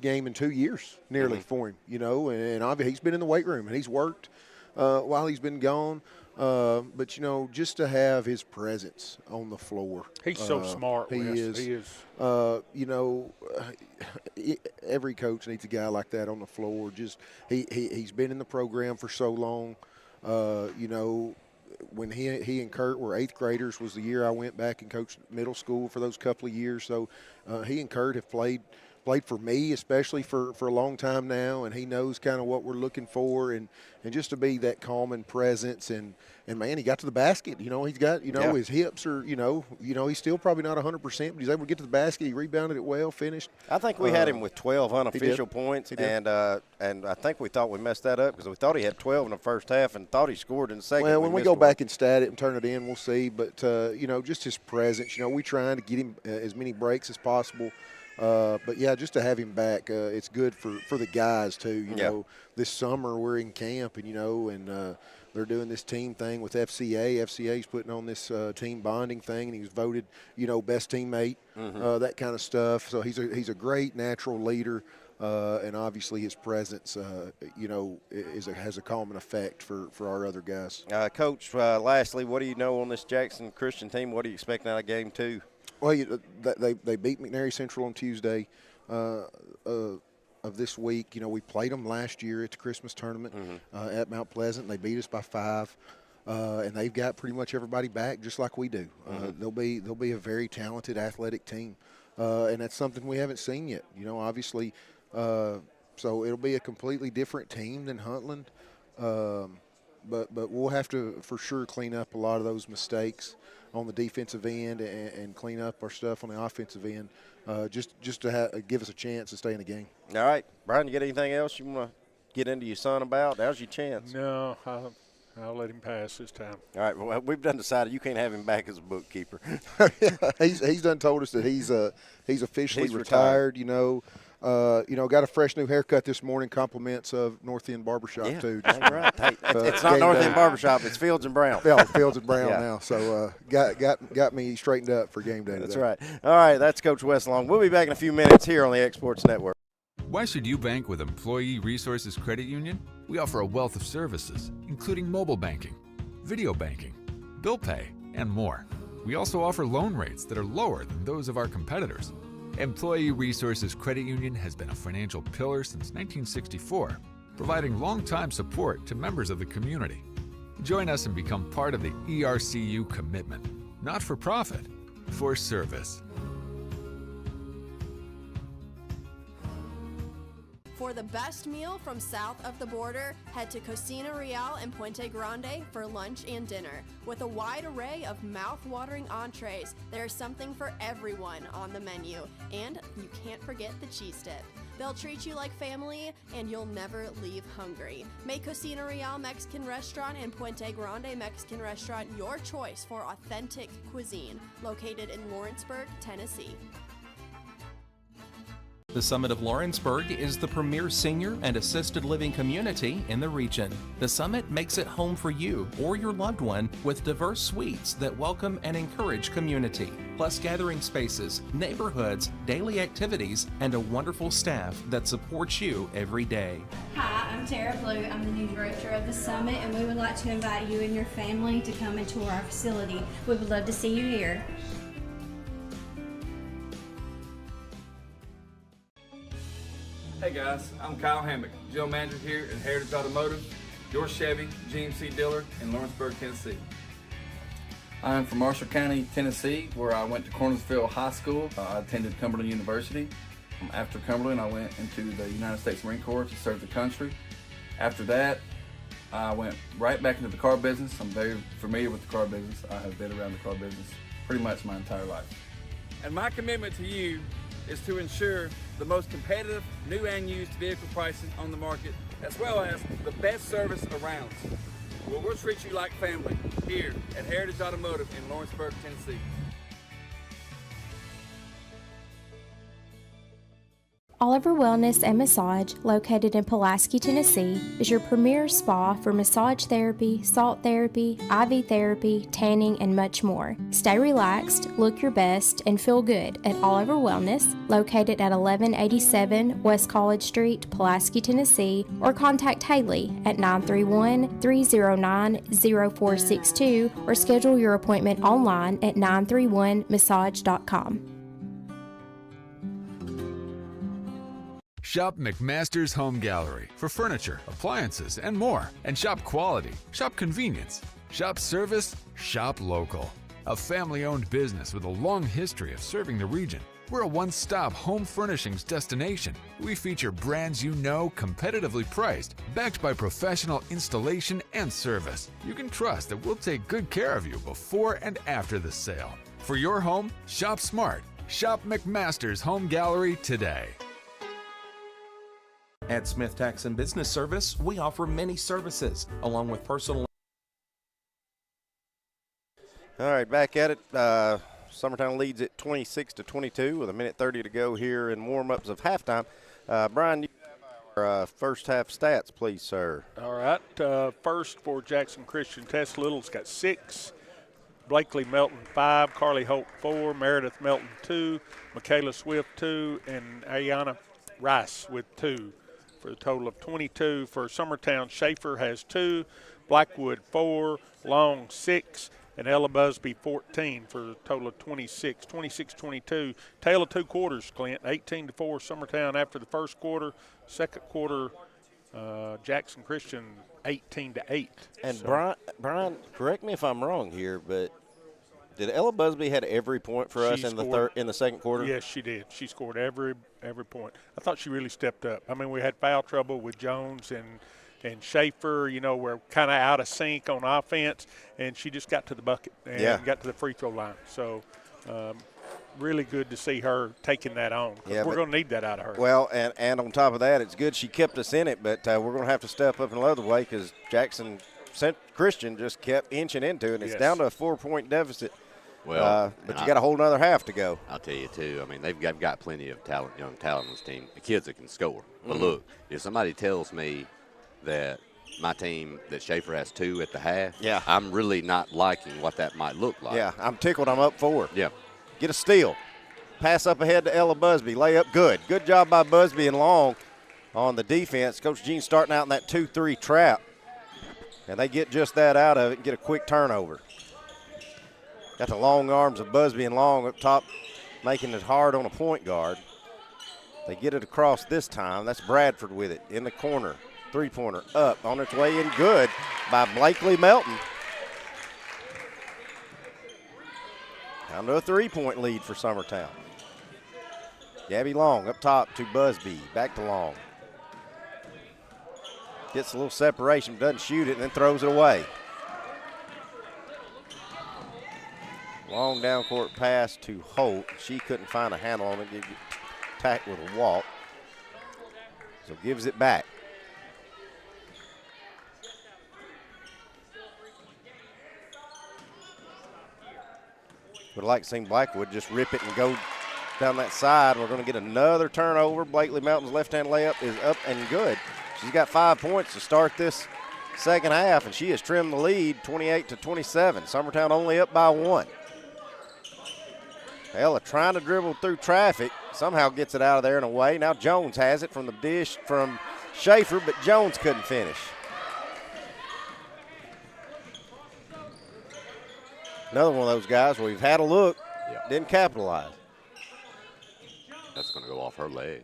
game in 2 years nearly for him, and obviously he's been in the weight room and he's worked while he's been gone. But just to have his presence on the floor, he's so smart. He is. Every coach needs a guy like that on the floor. Just he's been in the program for so long. When he and Kurt were 8th graders was the year I went back and coached middle school for those couple of years. So he and Kurt have played for me, especially for a long time now, and he knows kind of what we're looking for, and just to be that calming presence, and man, he got to the basket. He's got his hips are he's still probably not 100%, but he's able to get to the basket. He rebounded it well, finished. I think we had him with 12 unofficial points, and I think we thought we messed that up because we thought he had 12 in the first half and thought he scored in the second. Well, when we go back and stat it and turn it in, we'll see. But just his presence. We trying to get him as many breaks as possible. But yeah, just to have him back, it's good for the guys too. This summer we're in camp, and they're doing this team thing with FCA. FCA's putting on this team bonding thing, and he was voted, best teammate, that kind of stuff. So he's a great natural leader, and obviously his presence, has a calming effect for our other guys. Coach, lastly, what do you know on this Jackson Christian team? What do you expect out of game 2? Well, they beat McNary Central on Tuesday of this week. We played them last year at the Christmas tournament at Mount Pleasant. They beat us by 5, and they've got pretty much everybody back just like we do. They'll be a very talented athletic team, and that's something we haven't seen yet. Obviously, so it'll be a completely different team than Huntland, but we'll have to for sure clean up a lot of those mistakes on the defensive end and clean up our stuff on the offensive end, just to give us a chance to stay in the game. All right. Brian, you got anything else you want to get into your son about? Now's your chance. No, I'll let him pass this time. All right. Well, we've done decided you can't have him back as a bookkeeper. He's done told us that he's officially retired. Got a fresh new haircut this morning. Compliments of North End Barbershop too. That's right. Hey, it's not North End Barbershop. It's Fields and Brown. Fields and Brown now. So got me straightened up for game day. That's right. All right. That's Coach Westlong. We'll be back in a few minutes here on the Exports Network. Why should you bank with Employee Resources Credit Union? We offer a wealth of services, including mobile banking, video banking, bill pay, and more. We also offer loan rates that are lower than those of our competitors. Employee Resources Credit Union has been a financial pillar since 1964, providing long-time support to members of the community. Join us and become part of the ERCU commitment, not for profit, for service. For the best meal from south of the border, head to Cocina Real in Puente Grande for lunch and dinner. With a wide array of mouth-watering entrees, there's something for everyone on the menu. And you can't forget the cheese dip. They'll treat you like family, and you'll never leave hungry. Make Cocina Real Mexican Restaurant and Puente Grande Mexican Restaurant your choice for authentic cuisine, located in Lawrenceburg, Tennessee. The Summit of Lawrenceburg is the premier senior and assisted living community in the region. The Summit makes it home for you or your loved one with diverse suites that welcome and encourage community, plus gathering spaces, neighborhoods, daily activities, and a wonderful staff that supports you every day. Hi, I'm Tara Blue. I'm the new director of the Summit, and we would like to invite you and your family to come and tour our facility. We would love to see you here. Hey guys, I'm Kyle Hammock, General Manager here at Heritage Automotive, your Chevy GMC dealer in Lawrenceburg, Tennessee. I'm from Marshall County, Tennessee, where I went to Cornersville High School. I attended Cumberland University. After Cumberland, I went into the United States Marine Corps to serve the country. After that, I went right back into the car business. I'm very familiar with the car business. I have been around the car business pretty much my entire life. And my commitment to you is to ensure the most competitive new and used vehicle prices on the market, as well as the best service around. Well, we'll treat you like family here at Heritage Automotive in Lawrenceburg, Tennessee. Oliver Wellness and Massage, located in Pulaski, Tennessee, is your premier spa for massage therapy, salt therapy, IV therapy, tanning, and much more. Stay relaxed, look your best, and feel good at Oliver Wellness, located at 1187 West College Street, Pulaski, Tennessee, or contact Haley at 931-309-0462 or schedule your appointment online at 931massage.com. Shop McMaster's Home Gallery for furniture, appliances, and more. And shop quality, shop convenience, shop service, shop local. A family-owned business with a long history of serving the region. We're a one-stop home furnishings destination. We feature brands you know, competitively priced, backed by professional installation and service. You can trust that we'll take good care of you before and after the sale. For your home, shop smart. Shop McMaster's Home Gallery today. At Smith Tax and Business Service, we offer many services, along with personal. All right, back at it. Summertown leads it 26-22 with 1:30 to go here in warm-ups of halftime. Brian, you have our first half stats, please, sir. All right. First for Jackson Christian, Tess Little's got 6. Blakely Melton 5, Carly Holt 4, Meredith Melton 2, Michaela Swift 2, and Ayana Rice with 2. For a total of 22. For Summertown, Schaefer has 2, Blackwood 4, Long 6, and Ella Busby 14 for a total of 26. 26-22. Tale of two quarters, Clint. 18-4 Summertown after the first quarter. Second quarter, Jackson Christian 18-8. And so, Brian, correct me if I'm wrong here, but did Ella Busby had every point for us in the second quarter? Yes, she did. She scored every point. I thought she really stepped up. I mean, we had foul trouble with Jones and Schaefer. You know, we're kind of out of sync on offense, and she just got to the bucket and got to the free throw line. So, really good to see her taking that on. Yeah, we're going to need that out of her. Well, and on top of that, it's good she kept us in it, but we're going to have to step up in another way because Jackson Christian just kept inching into it. It's down to a 4-point deficit. Well, but you got a whole other half to go. I'll tell you, too. I mean, they've got plenty of talent, young talent on this team, the kids that can score. But look, if somebody tells me that my team, that Schaefer has 2 at the half, I'm really not liking what that might look like. Yeah, I'm tickled. I'm up 4. Yeah. Get a steal. Pass up ahead to Ella Busby. Lay up good. Good job by Busby and Long on the defense. Coach Gene starting out in that 2-3 trap. And they get just that out of it and get a quick turnover. Got the long arms of Busby and Long up top, making it hard on a point guard. They get it across this time. That's Bradford with it in the corner. Three-pointer up, on its way in good by Blakely Melton. Down to a 3-point lead for Summertown. Gabby Long up top to Busby, back to Long. Gets a little separation, doesn't shoot it, and then throws it away. Long down court pass to Holt. She couldn't find a handle on it. Get tacked with a walk. So gives it back. Would like to see Blackwood just rip it and go down that side. We're going to get another turnover. Blakely Melton's left-hand layup is up and good. She's got 5 points to start this second half, and she has trimmed the lead 28-27. Summertown only up by 1. Ella trying to dribble through traffic, somehow gets it out of there and away. Now Jones has it from the dish from Schaefer, but Jones couldn't finish. Another one of those guys where we've had a look, didn't capitalize. That's going to go off her leg.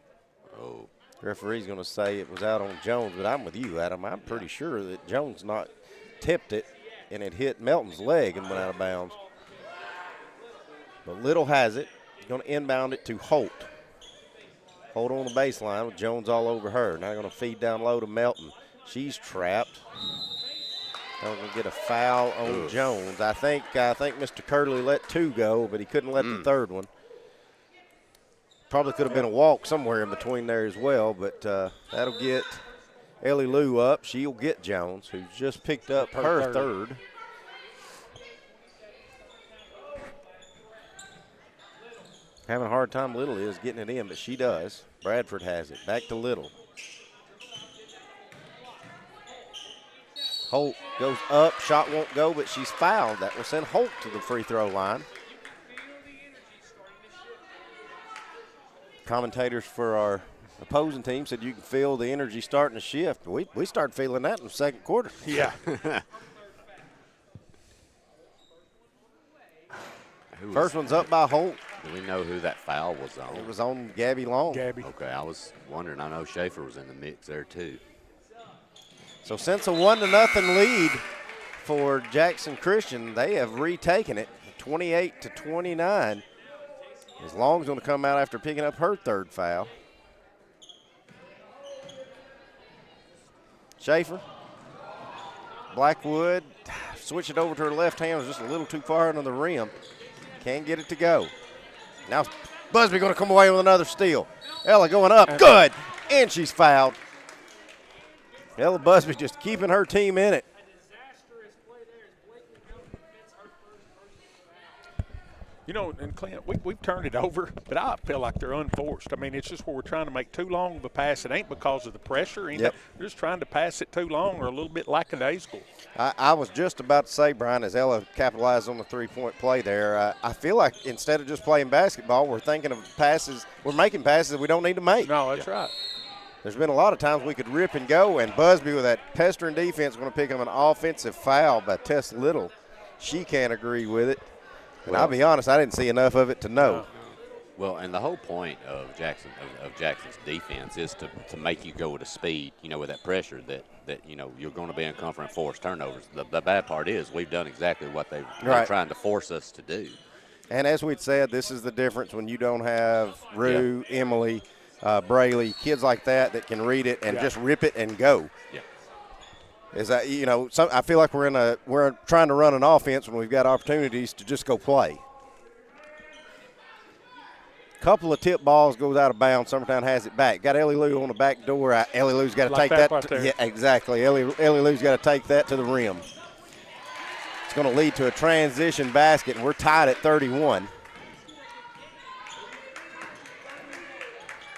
Oh. The referee's going to say it was out on Jones, but I'm with you, Adam. I'm pretty sure that Jones not tipped it, and it hit Melton's leg and went out of bounds. But Little has it. He's going to inbound it to Holt. Holt on the baseline with Jones all over her. Now going to feed down low to Melton. She's trapped. Now we're going to get a foul on Jones. I think Mr. Curley let 2 go, but he couldn't let the third one. Probably could have been a walk somewhere in between there as well, but that'll get Ellie Lou up. She'll get Jones, who's just picked up her third. Having a hard time, Little is getting it in, but she does. Bradford has it. Back to Little. Holt goes up. Shot won't go, but she's fouled. That will send Holt to the free throw line. Commentators for our opposing team said you can feel the energy starting to shift. We started feeling that in the second quarter. Yeah. First one's up by Holt. Do we know who that foul was on? It was on Gabby Long. Gabby. Okay, I was wondering. I know Schaefer was in the mix there too. So since a 1-0 lead for Jackson Christian, they have retaken it 28-29. As Long's going to come out after picking up her third foul. Schaefer. Blackwood. Switch it over to her left hand. Was just a little too far under the rim. Can't get it to go. Now Busby going to come away with another steal. Ella going up. Good. And she's fouled. Ella Busby just keeping her team in it. You know, and Clint, we've turned it over, but I feel like they're unforced. I mean, it's just where we're trying to make too long of a pass. It ain't because of the pressure. We're just trying to pass it too long or a little bit lackadaisical. I was just about to say, Brian, as Ella capitalized on the three-point play there, I feel like instead of just playing basketball, we're thinking of passes. We're making passes that we don't need to make. No, that's right. There's been a lot of times we could rip and go, and Busby with that pestering defense is going to pick up an offensive foul by Tess Little. She can't agree with it. And I'll be honest, I didn't see enough of it to know. Well, and the whole point of Jackson's defense is to make you go with a speed, you know, with that pressure that you know you're going to be uncomfortable and force turnovers. The bad part is we've done exactly what they're trying to force us to do. And as we'd said, this is the difference when you don't have Rue, Emily, Brayley, kids like that can read it and just rip it and go. Yeah. Is that, you know, I feel like we're trying to run an offense when we've got opportunities to just go play. Couple of tip balls goes out of bounds. Summertown has it back. Got Ellie Lou on the back door. Ellie Lou's got to take that. Yeah, exactly. Ellie Lou's got to take that to the rim. It's going to lead to a transition basket, and we're tied at 31.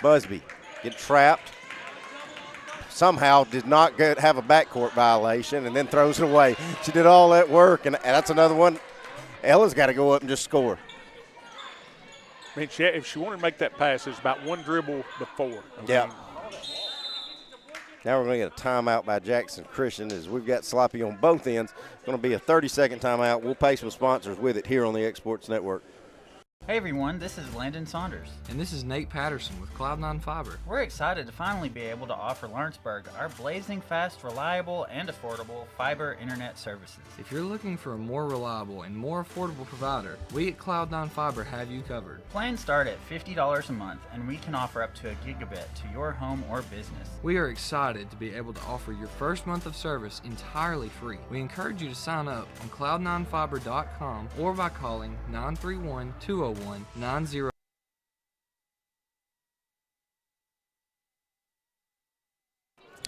Busby get trapped. Somehow did not have a backcourt violation and then throws it away. She did all that work, and that's another one. Ella's got to go up and just score. I mean, if she wanted to make that pass, it's about one dribble before. Yeah. Now we're going to get a timeout by Jackson Christian as we've got sloppy on both ends. It's going to be a 30-second timeout. We'll pay some sponsors with it here on the Exports Network. Hey everyone, this is Landon Saunders. And this is Nate Patterson with Cloud9 Fiber. We're excited to finally be able to offer Lawrenceburg our blazing fast, reliable, and affordable fiber internet services. If you're looking for a more reliable and more affordable provider, we at Cloud9 Fiber have you covered. Plans start at $50 a month, and we can offer up to a gigabit to your home or business. We are excited to be able to offer your first month of service entirely free. We encourage you to sign up on cloud9fiber.com or by calling 931-201-90.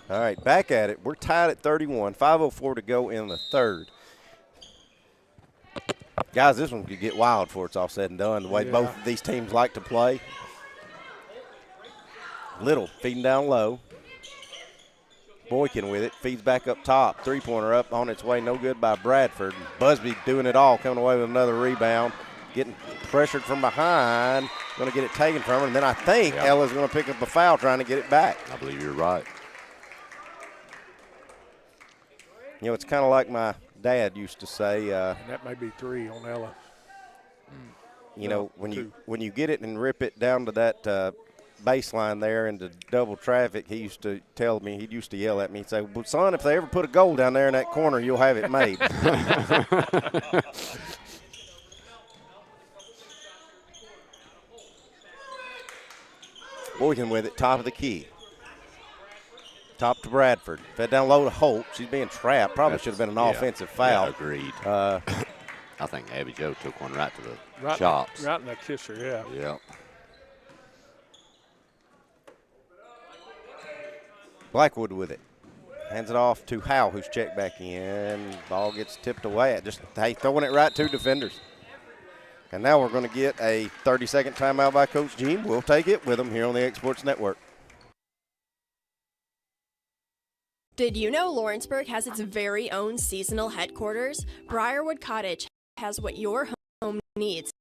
All right, back at it. We're tied at 31, 5:04 to go in the third. Guys, this one could get wild before it's all said and done, the way both of these teams like to play. Little feeding down low. Boykin with it, feeds back up top. Three-pointer up on its way, no good by Bradford. Busby doing it all, coming away with another rebound. Getting pressured from behind, going to get it taken from her, and then I think Ella's going to pick up a foul trying to get it back. I believe you're right. You know, it's kind of like my dad used to say. And that may be 3 on Ella. You know, when you get it and rip it down to that baseline there into double traffic, he used to tell me, he used to yell at me and say, well, son, if they ever put a goal down there in that corner, you'll have it made. Boykin with it, top of the key. Top to Bradford. Fed down low to Holt. She's being trapped. Probably should have been an offensive foul. Yeah, agreed. I think Abby Joe took one right to the Right, chops. right in the kisser, yeah. Yep. Blackwood with it. Hands it off to Howe, who's checked back in. Ball gets tipped away. Just throwing it right to defenders. And now we're going to get a 30-second timeout by Coach Jean. We'll take it with him here on the X Sports Network. Did you know Lawrenceburg has its very own seasonal headquarters? Briarwood Cottage has what your home needs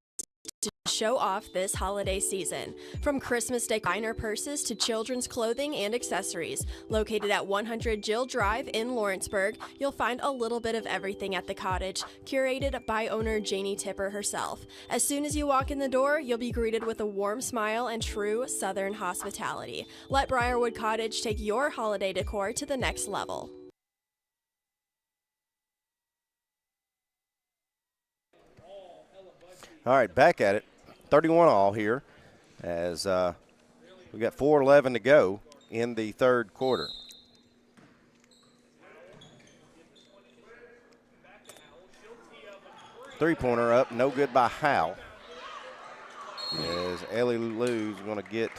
to show off this holiday season. From Christmas designer purses to children's clothing and accessories. Located at 100 Jill Drive in Lawrenceburg, you'll find a little bit of everything at the cottage, curated by owner Janie Tipper herself. As soon as you walk in the door, you'll be greeted with a warm smile and true Southern hospitality. Let Briarwood Cottage take your holiday decor to the next level. All right, back at it. 31 all here as we got 4:11 to go in the third quarter. Three-pointer up, no good by Howe. As Ellie Lou's going to get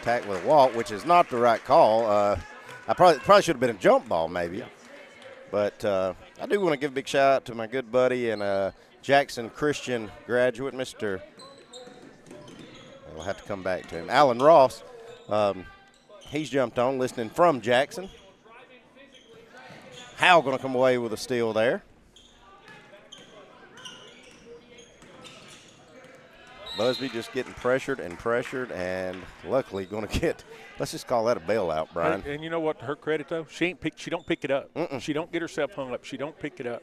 tacked with a walk, which is not the right call. I probably should have been a jump ball maybe. But I do want to give a big shout out to my good buddy and Jackson Christian graduate, Mr. I'll have to come back to him. Alan Ross, he's jumped on, listening from Jackson. Howe going to come away with a steal there. Busby just getting pressured, and luckily going to get, let's just call that a bailout, Brian. And you know what, to her credit, though? She don't pick it up. She don't get herself hung up. She don't pick it up.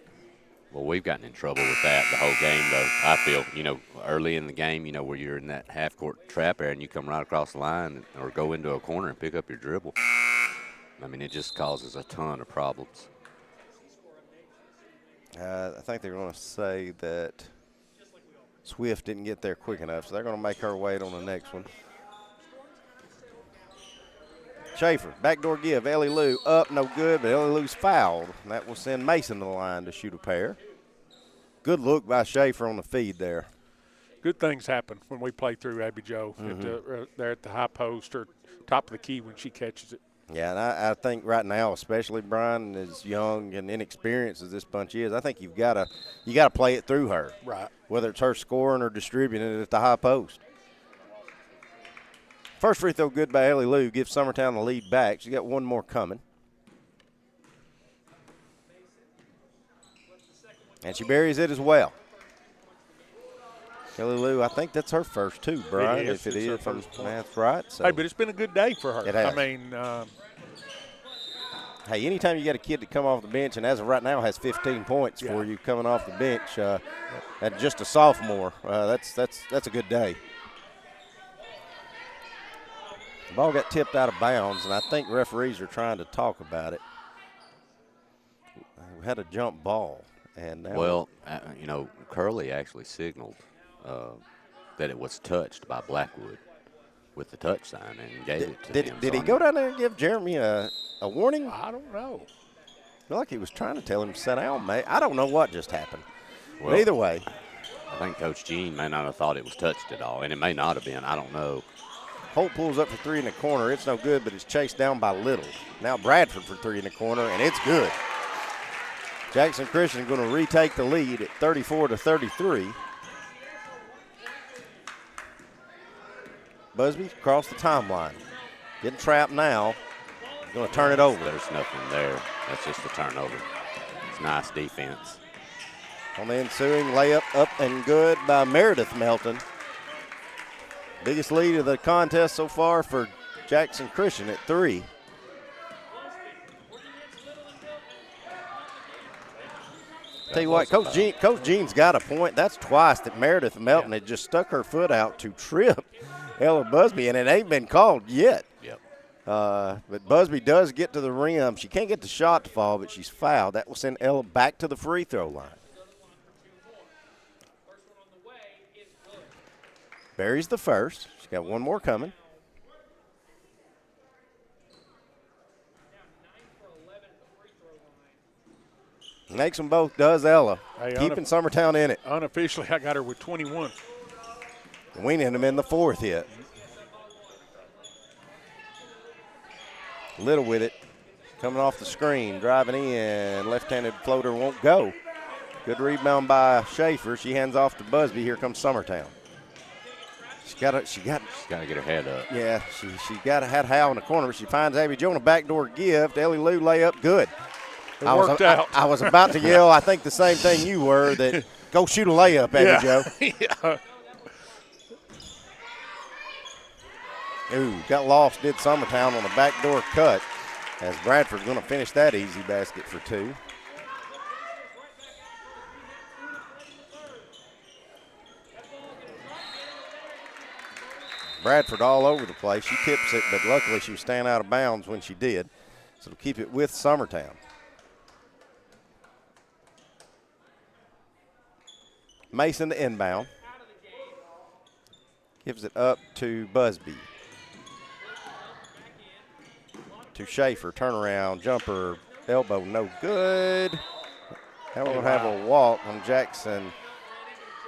Well, we've gotten in trouble with that the whole game, though. I feel, early in the game, where you're in that half-court trap area and you come right across the line or go into a corner and pick up your dribble. I mean, it just causes a ton of problems. I think they're going to say that Swift didn't get there quick enough, so they're going to make her wait on the next one. Schaefer, backdoor give. Ellie Lou up, no good, but Ellie Lou's fouled. That will send Mason to the line to shoot a pair. Good look by Schaefer on the feed there. Good things happen when we play through Abby Joe there at the high post or top of the key when she catches it. Yeah, and I think right now, especially Brian, as young and inexperienced as this bunch is, I think you got to play it through her. Right. Whether it's her scoring or distributing it at the high post. First free throw good by Ellie Lou. Gives Summertown the lead back. She's got one more coming. And she buries it as well. Ellie Lou, I think that's her first two, Brian. If it is, that's right. So. Hey, but it's been a good day for her. It has. I mean, hey, anytime you got a kid to come off the bench, and as of right now has 15 points for you coming off the bench, at just a sophomore, that's a good day. The ball got tipped out of bounds, and I think referees are trying to talk about it. We had a jump ball. And now Curley actually signaled that it was touched by Blackwood with the touch sign and gave it to him. Did he go down there and give Jeremy a warning? I don't know. I feel like he was trying to tell him to sit down, mate. I don't know what just happened. Well, but either way. I think Coach Jean may not have thought it was touched at all, and it may not have been. I don't know. Holt pulls up for three in the corner. It's no good, but it's chased down by Little. Now Bradford for three in the corner, and it's good. Jackson Christian going to retake the lead at 34-33. Busby across the timeline. Getting trapped now. Going to turn it over. There's nothing there. That's just a turnover. It's nice defense. On the ensuing layup, up and good by Meredith Melton. Biggest lead of the contest so far for Jackson Christian at 3. Tell you what, Coach Jean's got a point. That's twice that Meredith Melton had just stuck her foot out to trip Ella Busby, and it ain't been called yet. Yep. But Busby does get to the rim. She can't get the shot to fall, but she's fouled. That will send Ella back to the free throw line. Buries the first. She's got one more coming. Makes them both, does Ella. Hey, Keeping Summertown in it. Unofficially, I got her with 21. Weaning them in the fourth hit. Little with it. Coming off the screen, driving in. Left-handed floater won't go. Good rebound by Schaefer. She hands off to Busby. Here comes Summertown. She got to get her head up. Yeah, she had Hal in the corner, but she finds Abby Jo on a backdoor give to Ellie Lou, layup, good. It worked out. I was about to yell, I think the same thing you were, that go shoot a layup, Abby Jo. Yeah. Ooh, got lost, did Summertown on a backdoor cut, as Bradford's going to finish that easy basket for two. Bradford all over the place. She tips it, but luckily she was staying out of bounds when she did. So to keep it with Summertown. Mason to inbound. Gives it up to Busby. To Schaefer, turnaround, jumper, elbow, no good. Now we're going to have a walk on Jackson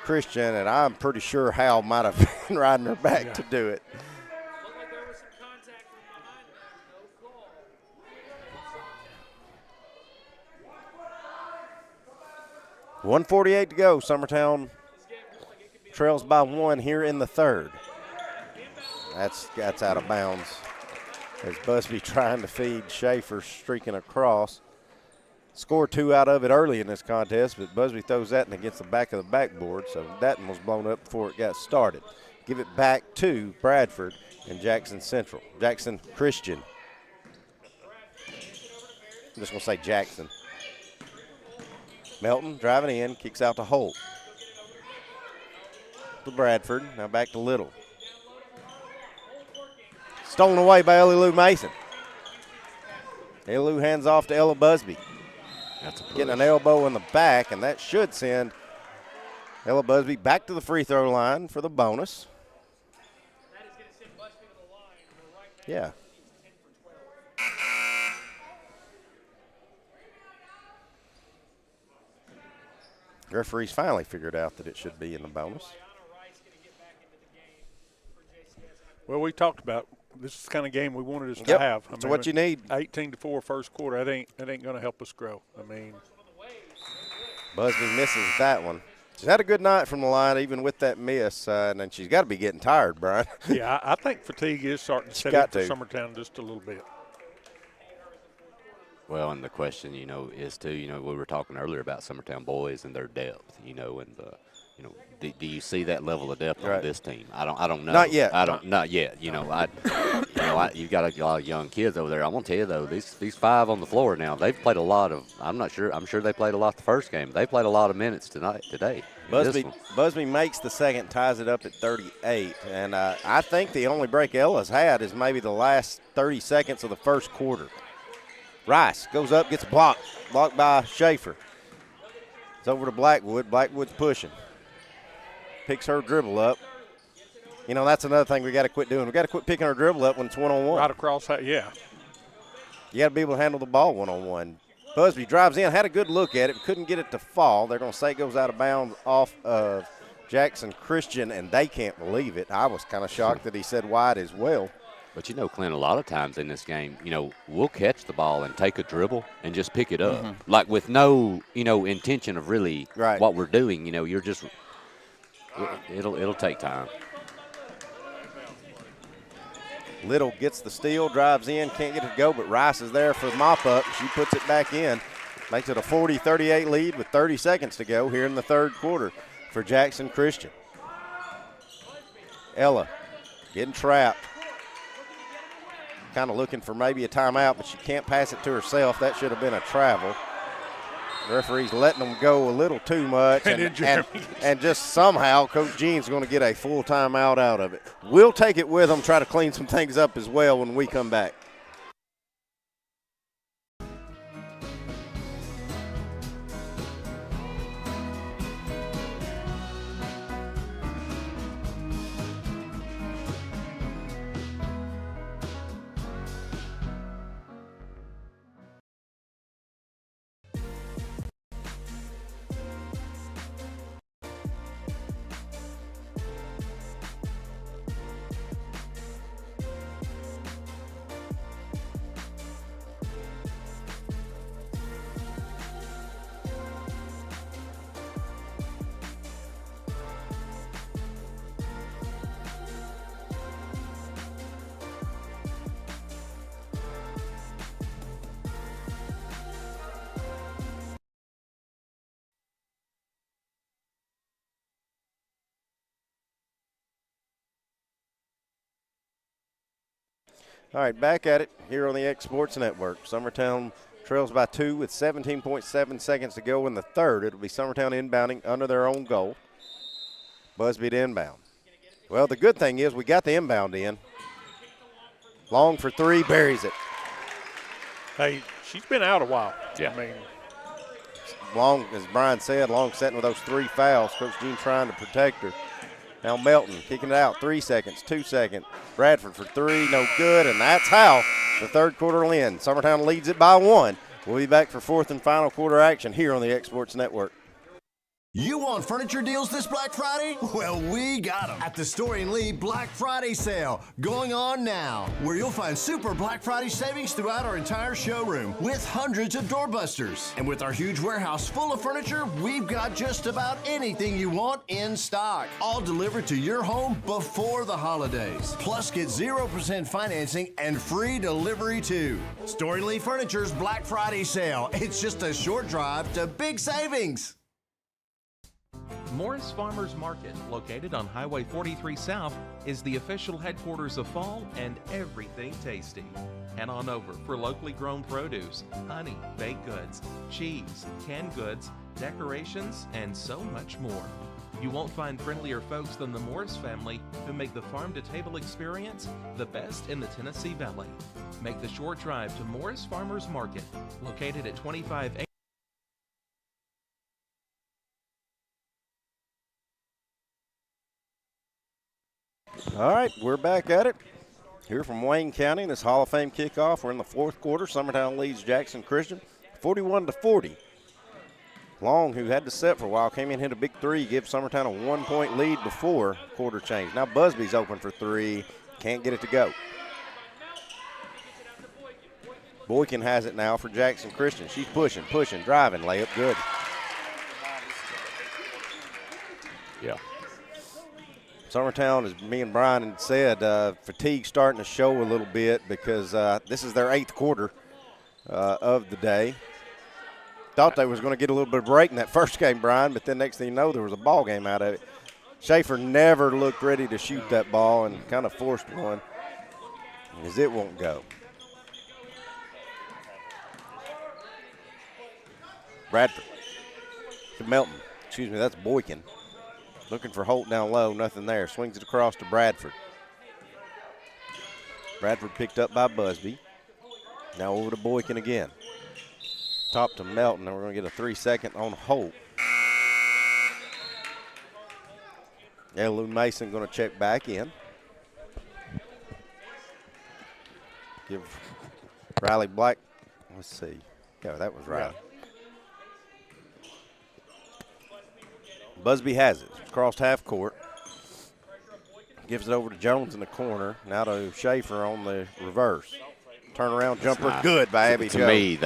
Christian, and I'm pretty sure Hal might have been riding her back to do it. 1:48 to go. Summertown trails by 1 here in the third. That's out of bounds. As Busby trying to feed Schaefer, streaking across. Scored 2 out of it early in this contest, but Busby throws that in against the back of the backboard, so that one was blown up before it got started. Give it back to Bradford and Jackson Central. Jackson Christian. I'm just going to say Jackson. Melton driving in, kicks out to Holt. To Bradford, now back to Little. Stolen away by Ellie Lou Mason. Ellie Lou hands off to Ella Busby. That's a push. Getting an elbow in the back, and that should send Ella Busby back to the free throw line for the bonus. Yeah. Referees finally figured out that it should be in the bonus. Well, we talked about this is the kind of game we wanted us to Yep, have. that's what you need. 18-4 first quarter. That ain't going to help us grow. I mean, Busby misses that one. She's had a good night from the line, even with that miss, and then she's got to be getting tired, Brian. Yeah, I think fatigue is starting to set in for Summertown just a little bit. Well, and the question, is too, we were talking earlier about Summertown boys and their depth, and do you see that level of depth on this team? I don't know. Not yet. Not yet. You've got a lot of young kids over there. I'm gonna tell you though, these 5 on the floor now, they've played a lot of. I'm sure they played a lot the first game. They played a lot of minutes today. Busby makes the second, ties it up at 38, and I think the only break Ella's had is maybe the last 30 seconds of the first quarter. Rice goes up, gets blocked by Schaefer. It's over to Blackwood. Blackwood's pushing. Picks her dribble up. That's another thing we got to quit doing. We got to quit picking our dribble up when it's one-on-one. Right across that, yeah. You got to be able to handle the ball one-on-one. Busby drives in, had a good look at it, but couldn't get it to fall. They're going to say it goes out of bounds off of Jackson Christian, and they can't believe it. I was kind of shocked that he said wide as well. But, Clint, a lot of times in this game, we'll catch the ball and take a dribble and just pick it up. Mm-hmm. Like with no, intention of really what we're doing. You're just – it'll take time. Little gets the steal, drives in, can't get it to go, but Rice is there for the mop-up. She puts it back in. Makes it a 40-38 lead with 30 seconds to go here in the third quarter for Jackson Christian. Ella getting trapped. Kind of looking for maybe a timeout, but she can't pass it to herself. That should have been a travel. The referee's letting them go a little too much, and just somehow Coach Jean's going to get a full timeout out of it. We'll take it with them, try to clean some things up as well when we come back. All right, back at it here on the X Sports Network. Summertown trails by 2 with 17.7 seconds to go in the third. It'll be Summertown inbounding under their own goal. Busby to inbound. Well, the good thing is we got the inbound in. Long for three, buries it. Hey, she's been out a while. Yeah. I mean, Long, as Brian said, Long setting with those 3 fouls. Coach Jean trying to protect her. Now Melton kicking it out, 3 seconds, 2 seconds. Bradford for 3, no good, and that's how the third quarter will end. Summertown leads it by 1. We'll be back for fourth and final quarter action here on the X Sports Network. You want furniture deals this Black Friday? Well, we got them at the Story and Lee Black Friday sale going on now, where you'll find super Black Friday savings throughout our entire showroom with hundreds of doorbusters. And with our huge warehouse full of furniture, we've got just about anything you want in stock, all delivered to your home before the holidays. Plus, get 0% financing and free delivery too. Story and Lee Furniture's Black Friday sale. It's just a short drive to big savings. Morris Farmers Market, located on Highway 43 South, is the official headquarters of fall and everything tasty. Head on over for locally grown produce, honey, baked goods, cheese, canned goods, decorations, and so much more. You won't find friendlier folks than the Morris family, who make the farm-to-table experience the best in the Tennessee Valley. Make the short drive to Morris Farmers Market, located at 25 All right, we're back at it here from Wayne County. This Hall of Fame kickoff. We're in the fourth quarter. Summertown leads Jackson Christian 41-40. Long, who had to set for a while, came in, hit a big three, give Summertown a 1-point lead before quarter change. Now Busby's open for 3, can't get it to go. Boykin has it now for Jackson Christian. She's pushing, driving, layup good. Yeah. Summertown, as me and Brian had said, fatigue starting to show a little bit because this is their 8th quarter of the day. Thought they was going to get a little bit of break in that first game, Brian, but then next thing you know, there was a ball game out of it. Schaefer never looked ready to shoot that ball and kind of forced one, as it won't go. Bradford to Melton. Excuse me, that's Boykin. Looking for Holt down low, nothing there. Swings it across to Bradford. Bradford picked up by Busby. Now over to Boykin again. Top to Melton, and we're going to get a 3-second on Holt. Lou Mason going to check back in. Give Riley Black, let's see. Yeah, that was Riley. Busby has it. Crossed half court. Gives it over to Jones in the corner. Now to Schaefer on the reverse. Turnaround jumper, good by Abby Jones. To me,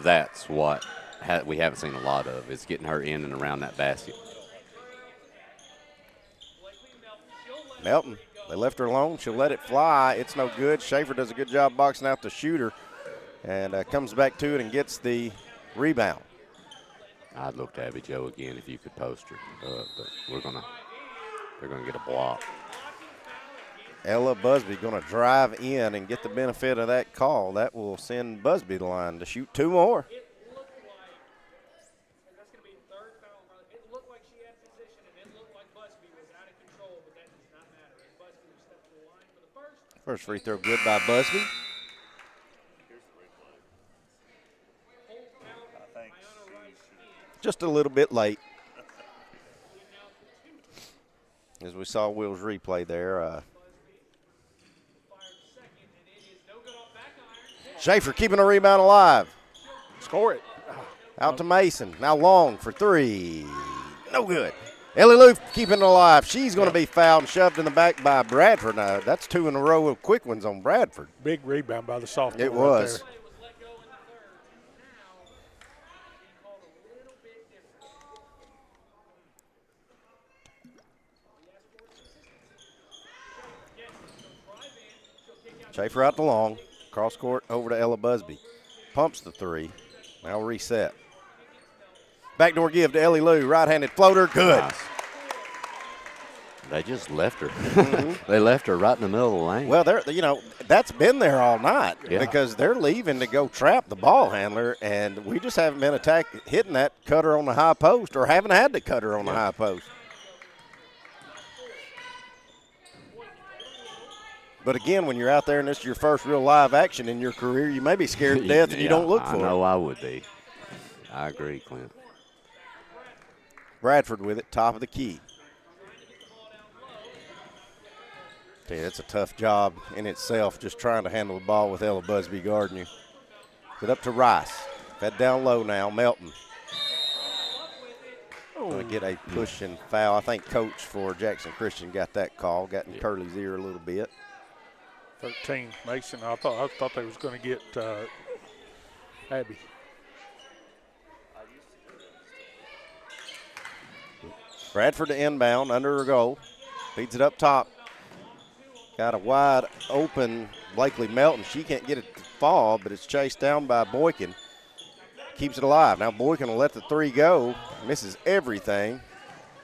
that's what we haven't seen a lot of, is getting her in and around that basket. Melton, they left her alone. She'll let it fly. It's no good. Schaefer does a good job boxing out the shooter and comes back to it and gets the rebound. I'd look to Abby Joe again if you could post her, but they're gonna get a block. Ella Busby going to drive in and get the benefit of that call. That will send Busby to the line to shoot 2 more. First free throw good by Busby. Just a little bit late. As we saw Will's replay there. Schaefer keeping a rebound alive. Score it. Out to Mason. Now Long for 3. No good. Ellie Lou keeping it alive. She's going to be fouled and shoved in the back by Bradford. Now, that's 2 in a row of quick ones on Bradford. Big rebound by the sophomore. It was. Right Schaefer out to Long. Cross court over to Ella Busby. Pumps the 3. Now reset. Backdoor give to Ellie Lou. Right-handed floater. Good. Nice. They just left her. They left her right in the middle of the lane. Well, that's been there all night because they're leaving to go trap the ball handler, and we just haven't been hitting that cutter on the high post, or haven't had to cut her on the high post. But again, when you're out there and this is your first real live action in your career, you may be scared to death and you don't look for it. I know I would be. I agree, Clint. Bradford with it, top of the key. Tell you, that's a tough job in itself, just trying to handle the ball with Ella Busby guarding you. Get up to Rice. That down low now, Melton. Going to get a push and foul. I think coach for Jackson Christian got that call, got in Curley's ear a little bit. 13, Mason. I thought they was going to get Abby. Bradford to inbound, under her goal. Feeds it up top. Got a wide open Blakely Melton. She can't get it to fall, but it's chased down by Boykin. Keeps it alive. Now Boykin will let the three go. Misses everything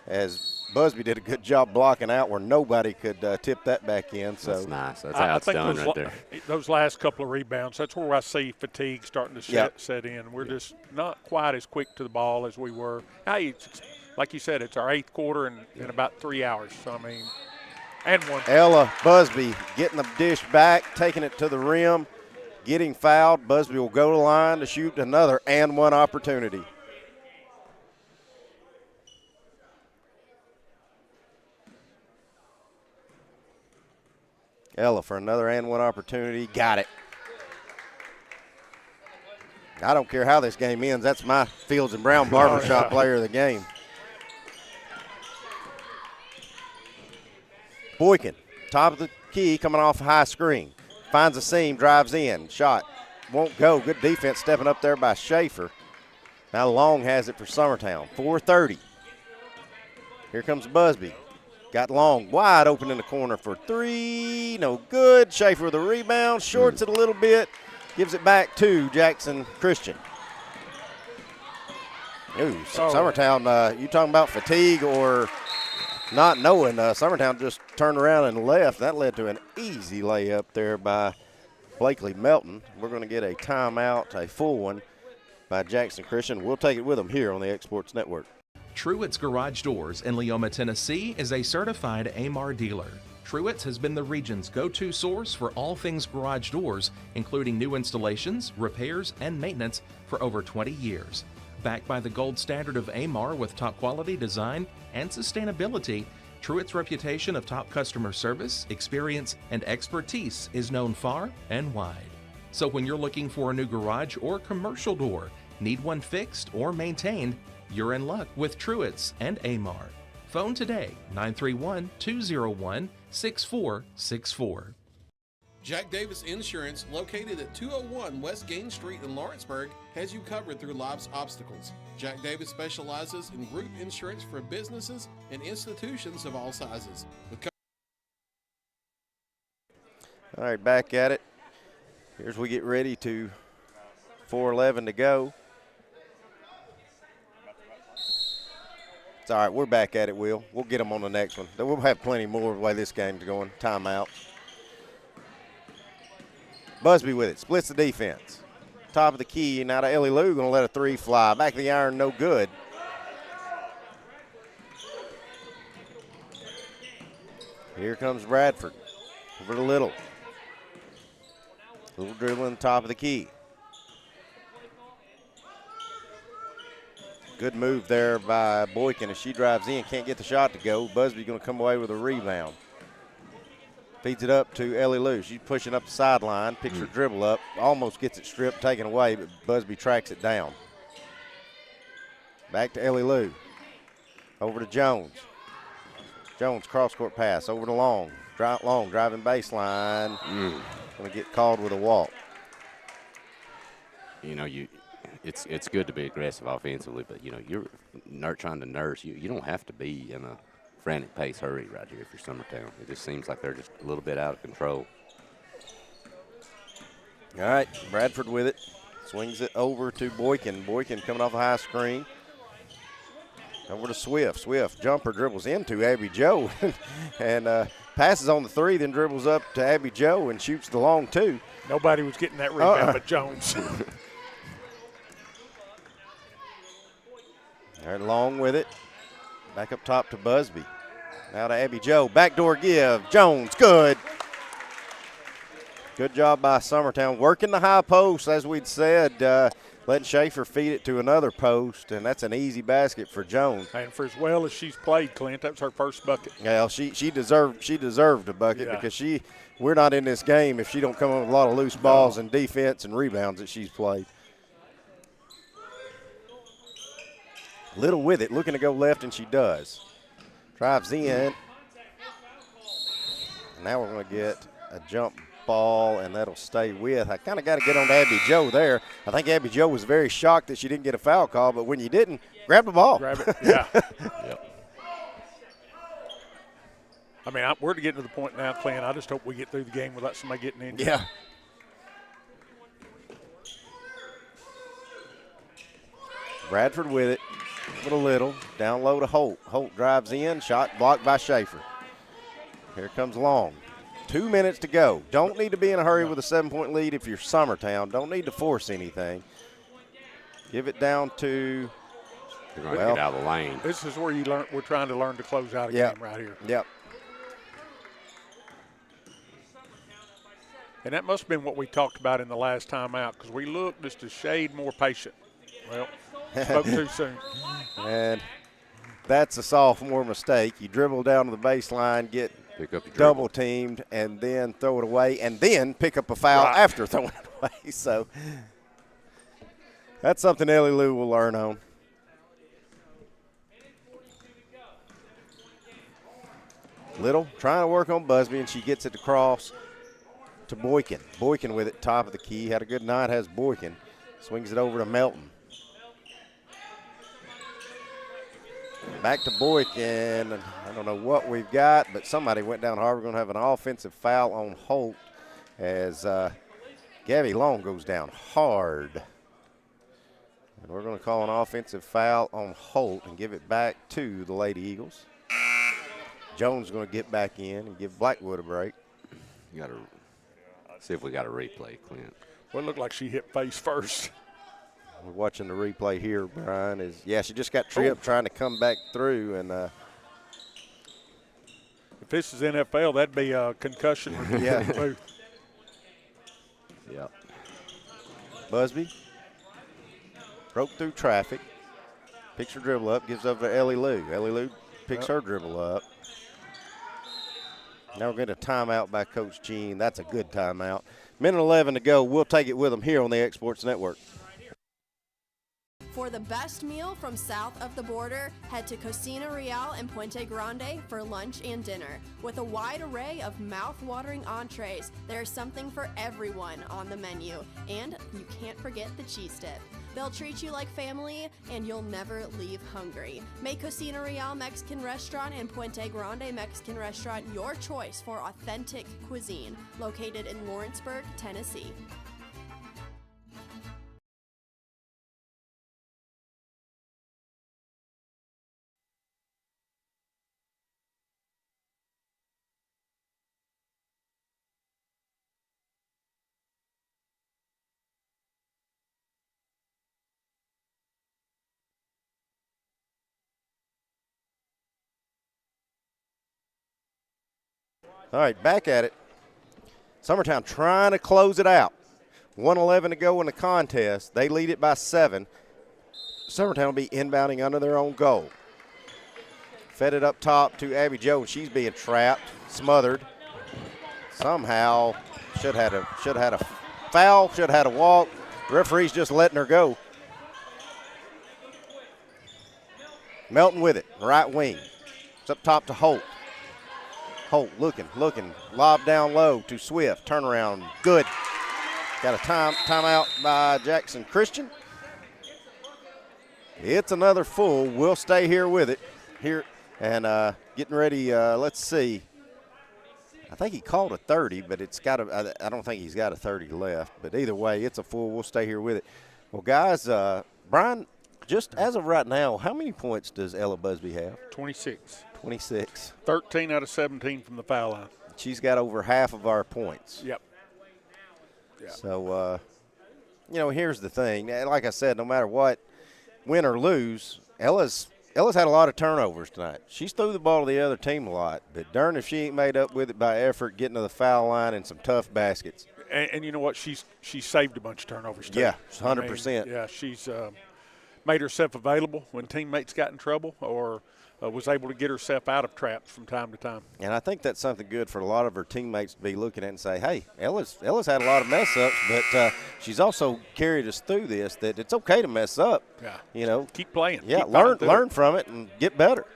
as Busby did a good job blocking out where nobody could tip that back in. So that's nice. That's how it's done right there. Those last couple of rebounds, that's where I see fatigue starting to set in. We're just not quite as quick to the ball as we were. Hey, like you said, it's our eighth quarter in about 3 hours. So, I mean, and one. Ella Busby getting the dish back, taking it to the rim, getting fouled. Busby will go to the line to shoot another and one opportunity. Ella for another and one opportunity. Got it. I don't care how this game ends. That's my Fields and Brown barbershop player of the game. Boykin, top of the key, coming off a high screen. Finds a seam, drives in. Shot won't go. Good defense stepping up there by Schaefer. Now Long has it for Summertown. 4:30. Here comes Busby. Got Long wide open in the corner for three. No good. Schaefer with a rebound. Shorts it a little bit. Gives it back to Jackson Christian. Ooh, Summertown, you talking about fatigue or not knowing. Summertown just turned around and left. That led to an easy layup there by Blakely Melton. We're going to get a timeout, a full one, by Jackson Christian. We'll take it with them here on the Exports Network. Truett's Garage Doors in Leoma, Tennessee is a certified AMAR dealer. Truett's has been the region's go-to source for all things garage doors, including new installations, repairs, and maintenance for over 20 years. Backed by the gold standard of AMAR with top quality design and sustainability, Truett's reputation of top customer service, experience, and expertise is known far and wide. So when you're looking for a new garage or commercial door, need one fixed or maintained, you're in luck with Truett's and AMAR. Phone today, 931-201-6464. Jack Davis Insurance, located at 201 West Gain Street in Lawrenceburg, has you covered through life's obstacles. Jack Davis specializes in group insurance for businesses and institutions of all sizes. All right, back at it. Here's we get ready to 4:11 to go. It's all right, we're back at it, Will. We'll get them on the next one. We'll have plenty more the way this game's going. Timeout. Busby with it, splits the defense. Top of the key, now to Ellie Lou, going to let a three fly. Back of the iron, no good. Here comes Bradford. Over to Little. Little dribbling top of the key. Good move there by Boykin as she drives in. Can't get the shot to go. Busby's going to come away with a rebound. Feeds it up to Ellie Lou. She's pushing up the sideline, picks her dribble up, almost gets it stripped, taken away, but Busby tracks it down. Back to Ellie Lou. Over to Jones. Jones cross-court pass over to Long. Long driving baseline. Going to get called with a walk. You know, it's good to be aggressive offensively, but, you know, you're trying to nurse. You don't have to be in a frantic pace hurry right here if you're Summertown. It just seems like they're just a little bit out of control. All right, Bradford with it. Swings it over to Boykin. Boykin coming off a high screen. Over to Swift. Swift jumper dribbles into Abby Joe and passes on the 3, then dribbles up to Abby Joe and shoots the long 2. Nobody was getting that rebound but Jones. They're long with it. Back up top to Busby. Now to Abby Joe. Backdoor give. Jones, good. Good job by Summertown. Working the high post, as we'd said. Letting Schaefer feed it to another post, and that's an easy basket for Jones. And for as well as she's played, Clint, that was her first bucket. Well, she deserved a bucket because we're not in this game if she don't come up with a lot of loose balls and defense and rebounds that she's played. Little with it, looking to go left, and she does. Drives in. And now we're going to get a jump ball, and that'll stay with. I kind of got to get on to Abby Joe there. I think Abby Joe was very shocked that she didn't get a foul call, but when you didn't, grab the ball. Grab it, yeah. Yep. I mean, we're to get to the point now, Clint. I just hope we get through the game without somebody getting injured. Yeah. Bradford with it. With a little. Down low to Holt. Holt drives in. Shot blocked by Schaefer. Here comes Long. 2 minutes to go. Don't need to be in a hurry with a 7-point lead if you're Summertown. Don't need to force anything. Give it down to. You're going to get out of the lane. This is where you learn. We're trying to learn to close out a game right here. Yep. And that must have been what we talked about in the last timeout because we looked just a shade more patient. Well, spoke too soon. And that's a sophomore mistake. You dribble down to the baseline, get double teamed, and then throw it away, and then pick up a foul after throwing it away. So that's something Ellie Lou will learn on. Little trying to work on Busby, and she gets it across to Boykin. Boykin with it, top of the key. Had a good night, has Boykin. Swings it over to Melton. Back to Boykin. I don't know what we've got, but somebody went down hard. We're going to have an offensive foul on Holt as Gabby Long goes down hard. And we're going to call an offensive foul on Holt and give it back to the Lady Eagles. Jones is going to get back in and give Blackwood a break. You got to see if we got a replay, Clint. Well, it looked like she hit face first. We're watching the replay here, Brian. She just got tripped trying to come back through. And if this is NFL, that'd be a concussion. Yeah. Yep. Busby broke through traffic. Picks her dribble up, gives over to Ellie Lou. Ellie Lou picks her dribble up. Now we're getting a timeout by Coach Jean. That's a good timeout. Minute 11 to go. We'll take it with them here on the Exports Network. For the best meal from south of the border, head to Cocina Real and Puente Grande for lunch and dinner. With a wide array of mouth-watering entrees, there's something for everyone on the menu. And you can't forget the cheese dip. They'll treat you like family, and you'll never leave hungry. Make Cocina Real Mexican Restaurant and Puente Grande Mexican Restaurant your choice for authentic cuisine, located in Lawrenceburg, Tennessee. All right, back at it. Summertown trying to close it out. 1:11 to go in the contest. They lead it by 7. Summertown will be inbounding under their own goal. Fed it up top to Abby Joe, and she's being trapped, smothered. Somehow should have had a foul, should have had a walk. The referee's just letting her go. Melton with it, right wing. It's up top to Holt. Holt looking, lob down low to Swift, turnaround, good. Got a timeout by Jackson Christian. It's another full. We'll stay here with it. Here and getting ready. Let's see. I think he called a 30, but it's got I don't think he's got a 30 left. But either way, it's a full. We'll stay here with it. Well, guys, Brian Just as of right now, how many points does Ella Busby have? 26. 26. 13 out of 17 from the foul line. She's got over half of our points. Yep. So, here's the thing. Like I said, no matter what, win or lose, Ella's had a lot of turnovers tonight. She's threw the ball to the other team a lot, but darn if she ain't made up with it by effort, getting to the foul line and some tough baskets. And you know what? She's saved a bunch of turnovers too. Yeah, 100%. Yeah, she's made herself available when teammates got in trouble or was able to get herself out of traps from time to time. And I think that's something good for a lot of her teammates to be looking at and say, hey, Ella's had a lot of mess-ups, but she's also carried us through this, that it's okay to mess up. Yeah. Keep playing. Yeah, Keep learn from it and get better,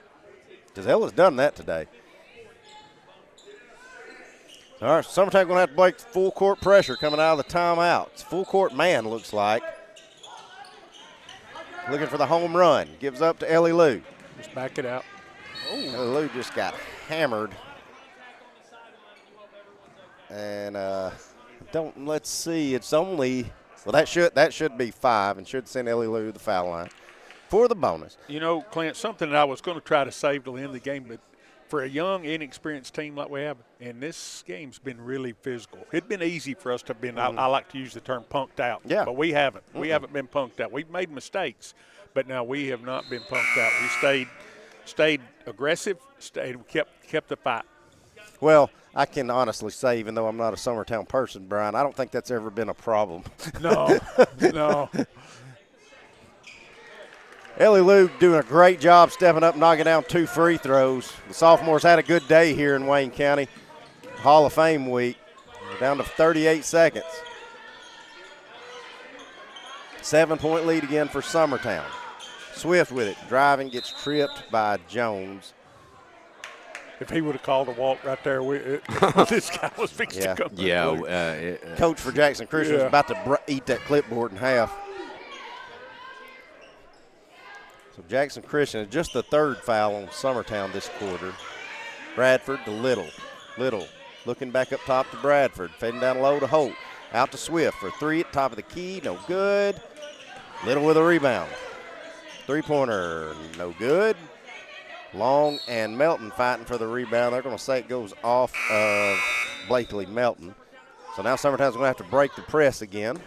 because Ella's done that today. All right, Summertown going to have to break full court pressure coming out of the timeout. It's full court man, looks like. Looking for the home run. Gives up to Ellie Lou. Just back it out. Ellie Lou just got hammered. And let's see. It's only, well, that should be 5 and should send Ellie Lou to the foul line for the bonus. You know, Clint, something that I was going to try to save till the end of the game, but for a young, inexperienced team like we have, and this game's been really physical. It'd been easy for us to have been, I like to use the term punked out. Yeah. But we haven't. We haven't been punked out. We've made mistakes, but now we have not been punked out. We stayed aggressive, kept the fight. Well, I can honestly say, even though I'm not a Summertown person, Brian, I don't think that's ever been a problem. No, no. Ellie Lou doing a great job stepping up, knocking down 2 free throws. The sophomores had a good day here in Wayne County. Hall of Fame week. We're down to 38 seconds. 7-point lead again for Summertown. Swift with it. Driving, gets tripped by Jones. If he would have called a walk right there, this guy was fixing to come. Yeah. Coach for Jackson Christian was about to eat that clipboard in half. So Jackson Christian, just the 3rd foul on Summertown this quarter. Bradford to Little. Little looking back up top to Bradford. Fading down low to Holt. Out to Swift for 3 at top of the key. No good. Little with a rebound. 3-pointer, no good. Long and Melton fighting for the rebound. They're going to say it goes off of Blakely Melton. So now Summertown's going to have to break the press again.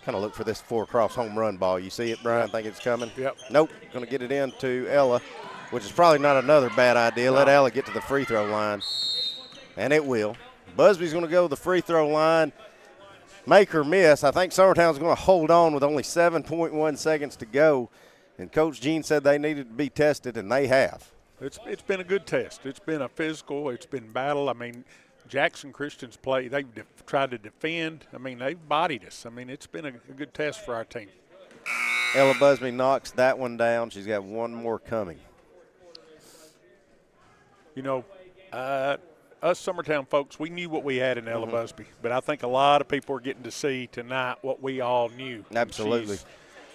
Kind of look for this 4-cross home run ball. You see it, Brian? Think it's coming? Yep. Nope. Going to get it into Ella, which is probably not another bad idea. Let Ella get to the free throw line. And it will. Busby's going to go to the free throw line. Make or miss. I think Summertown's going to hold on with only 7.1 seconds to go. And Coach Gene said they needed to be tested, and they have. It's been a good test. It's been a physical. It's been battle. I mean, Jackson Christian's play, they've tried to defend. I mean, they've bodied us. I mean, it's been a good test for our team. Ella Busby knocks that one down. She's got one more coming. You know, us Summertown folks, we knew what we had in Ella Busby, but I think a lot of people are getting to see tonight what we all knew. Absolutely.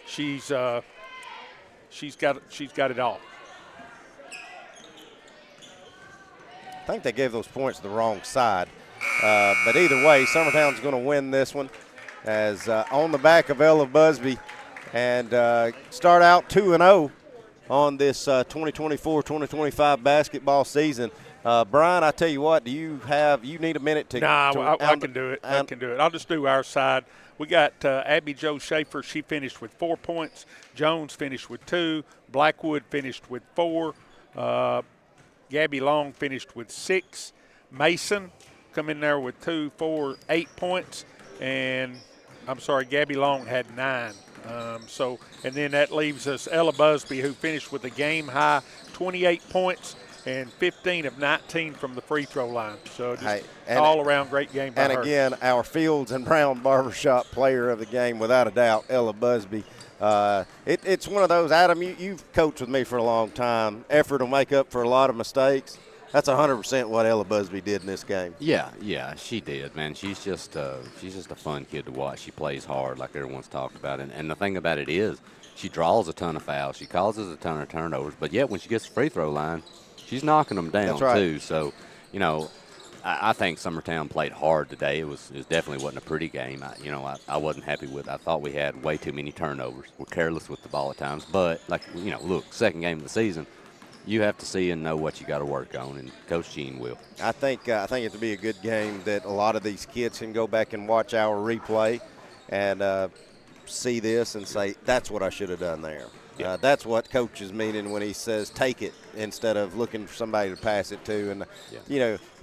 She's got it all. I think they gave those points the wrong side. But either way, Summertown's going to win this one as on the back of Ella Busby and start out 2-0 on this 2024-2025 basketball season. Brian, I tell you what, you need a minute to – I can do it. I can do it. I'll just do our side. We got Abby Jo Schaefer. She finished with 4 points. Jones finished with 2. Blackwood finished with 4. Gabby Long finished with 6. Mason come in there with 2, 4, 8 points. And Gabby Long had 9. And then that leaves us Ella Busby, who finished with a game high 28 points and 15 of 19 from the free throw line. So just all around great game by her. And again, our Fields and Brown Barbershop player of the game, without a doubt, Ella Busby. It's one of those, Adam, you've coached with me for a long time. Effort will make up for a lot of mistakes. That's 100% what Ella Busby did in this game. Yeah, she did, man. She's just a fun kid to watch. She plays hard, like everyone's talked about. And the thing about it is, she draws a ton of fouls. She causes a ton of turnovers. But yet, when she gets the free throw line, she's knocking them down, That's right. too. So, I think Summertown played hard today. It definitely wasn't a pretty game. I wasn't happy with it. I thought we had way too many turnovers. We're careless with the ball at times. But, look, second game of the season, you have to see and know what you got to work on, and Coach Gene will. I think it'll be a good game that a lot of these kids can go back and watch our replay and see this and say, that's what I should have done there. Yeah. That's what Coach is meaning when he says take it instead of looking for somebody to pass it to. And,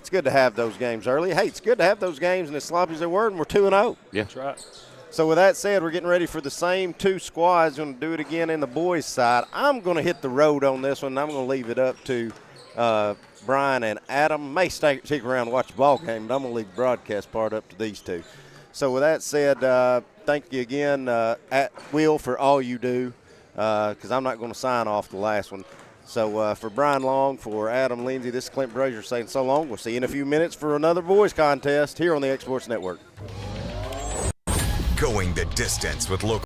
it's good to have those games early. Hey, it's good to have those games, and as sloppy as they were, and we're 2-0. Yeah. That's right. So with that said, we're getting ready for the same two squads. We're going to do it again in the boys' side. I'm going to hit the road on this one, and I'm going to leave it up to Brian and Adam. May stick around and watch the ball game, but I'm going to leave the broadcast part up to these two. So with that said, thank you again, at Will, for all you do, because I'm not going to sign off the last one. So for Brian Long, for Adam Lindsay, this is Clint Brazier saying so long. We'll see you in a few minutes for another boys contest here on the X Sports Network. Going the distance with local